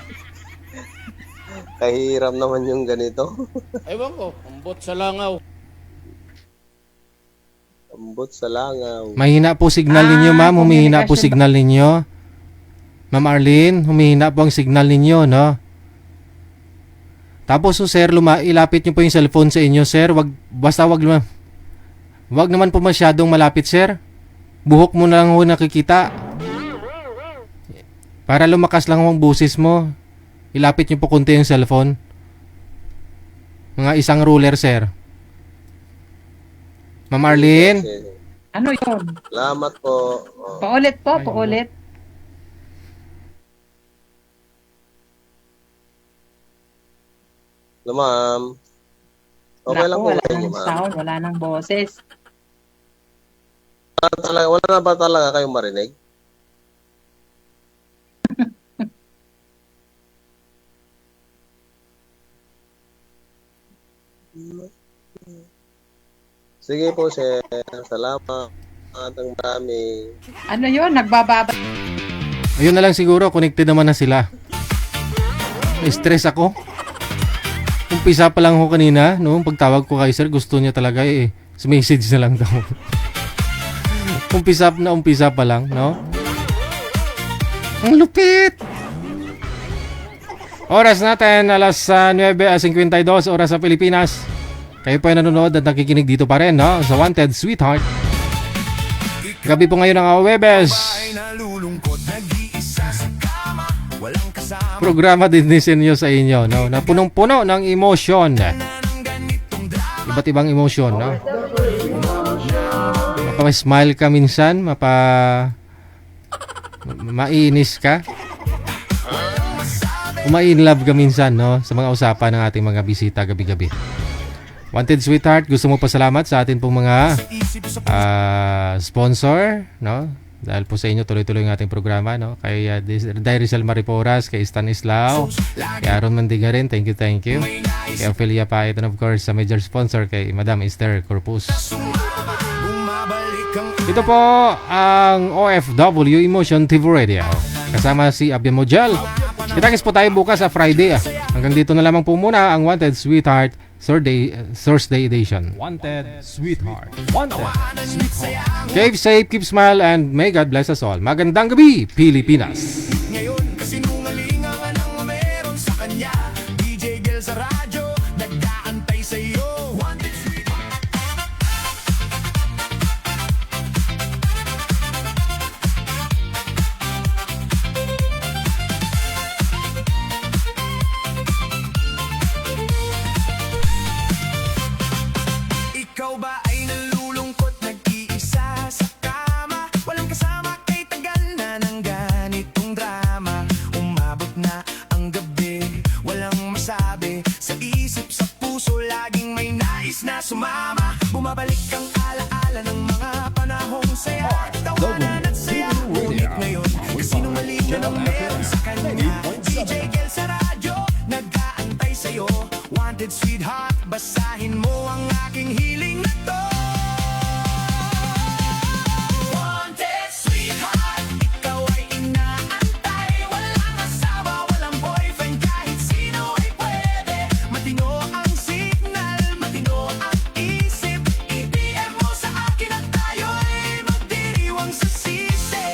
Kahiram naman yung ganito. Ewan ko, ambot sa langaw. Ambot sa langaw. Mahina po signal ninyo, ma'am. Humihina po signal ninyo. Ma'am Arlene, humihina po ang signal ninyo, no? Tapos, sir, ilapit nyo po yung cellphone sa inyo, sir. Wag naman po masyadong malapit, sir. Buhok mo na lang ho nakikita. Para lumakas lang ang busis mo. Ilapit nyo po konti yung cellphone. Mga isang ruler, sir. Ma'am Arlene? Ano yun? Salamat po. Oh. Paulit po, paulit. Hello, ma'am. Okay lang po Wala kayo, nang ma'am. sound, wala nang boses. Wala na ba talaga kayong marinig? Sige po, sir. Salamat. Ang dami. Ano yun? Nagbababa. Ayun na lang siguro, connected naman na sila. Na-stress ako. Umpisa pa lang ho kanina, no? Pagtawag ko kay sir, gusto niya talaga message na lang daw. umpisa pa lang, no? Ang lupit! Oras natin, alas 9:52 oras sa Pilipinas. Kayo po ay nanonood at nakikinig dito pa rin, no? Sa Wanted Sweetheart. Gabi po ngayon ng Webes. Programa din ninyo sa inyo, no? Na punong-puno ng emotion. Iba't ibang emotion, no? Mapa-smile ka minsan, mainis ka. Uma-in-love ka minsan, no? Sa mga usapan ng ating mga bisita gabi-gabi. Wanted Sweetheart, gusto mo pasalamat sa atin pong mga sponsor, no? Dahil po sa inyo tuloy-tuloy ang ating programa, no? Kay Rizal Mariporas, kay Stanislao, kay Aaron Mandigarin, thank you. Kay Ophelia Paet, and of course sa major sponsor kay Madam Esther Corpus. Ito po ang OFW Emotion TV Radio. Kasama si Abian Mojal. Kitagis po tayo bukas sa Friday. Hanggang dito na lamang po muna ang Wanted Sweetheart Thursday edition. Wanted Sweetheart. Keep safe, keep smile, and may God bless us all. Magandang gabi, Pilipinas. Ngayon, kasinungalingan ang meron sa kanya. saya, tawanan at saya. Ngunit ngayon, kasinungaling na lang meron sa kanya. DJ Kel sa radyo, nag-aantay sa'yo. Wanted sweetheart, basahin mo ang aking hiling na to. Wanted sweetheart, ikaw ay inaantay. Walang asawa, walang boyfriend, kahit sino ay pwede. Matino ang signal, matino ang isip. I-PM mo sa akin at tayo'y magdiriwang sa sisi.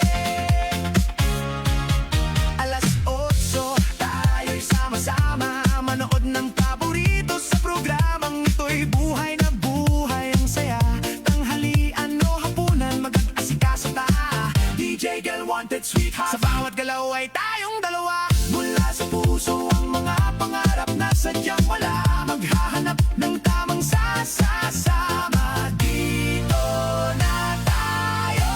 Alas 8, tayo'y sama-sama manood ng paborito sa programang ito'y buhay na buhay ang saya. Tanghalian o hapunan, mag-asikaso ta. DJ Kel, wanted sweetheart. Sa bawat galaw ay tayong dalawa. Mula sa puso ang mga pangarap na sadyang wala. Maghahanap ng tamang sasama. Dito na tayo.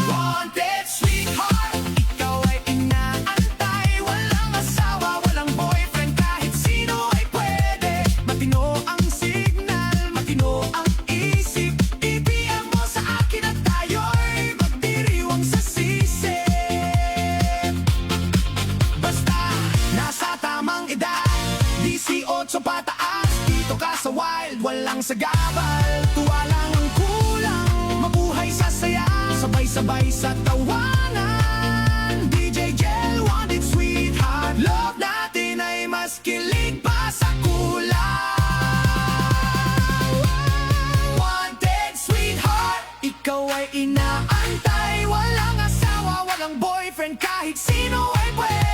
Wanted sweetheart, ikaw ay inaantay. Walang asawa, walang boyfriend, kahit sino ay pwede. Matino ang signal, matino ang isip. I-PM mo sa akin at tayo'y magdiriwang sa sisi. Basta nasa tamang edad, 18 pataas. Dito ka sa wild, walang sagabal. Tuwa lang ang kulang, mabuhay sa saya. Sabay-sabay sa tawanan. DJ Kel, wanted sweetheart. Love natin ay mas kilig pa sa kulang. Wanted sweetheart, ikaw ay inaantay. Walang asawa, walang boyfriend, kahit sino ay pwede.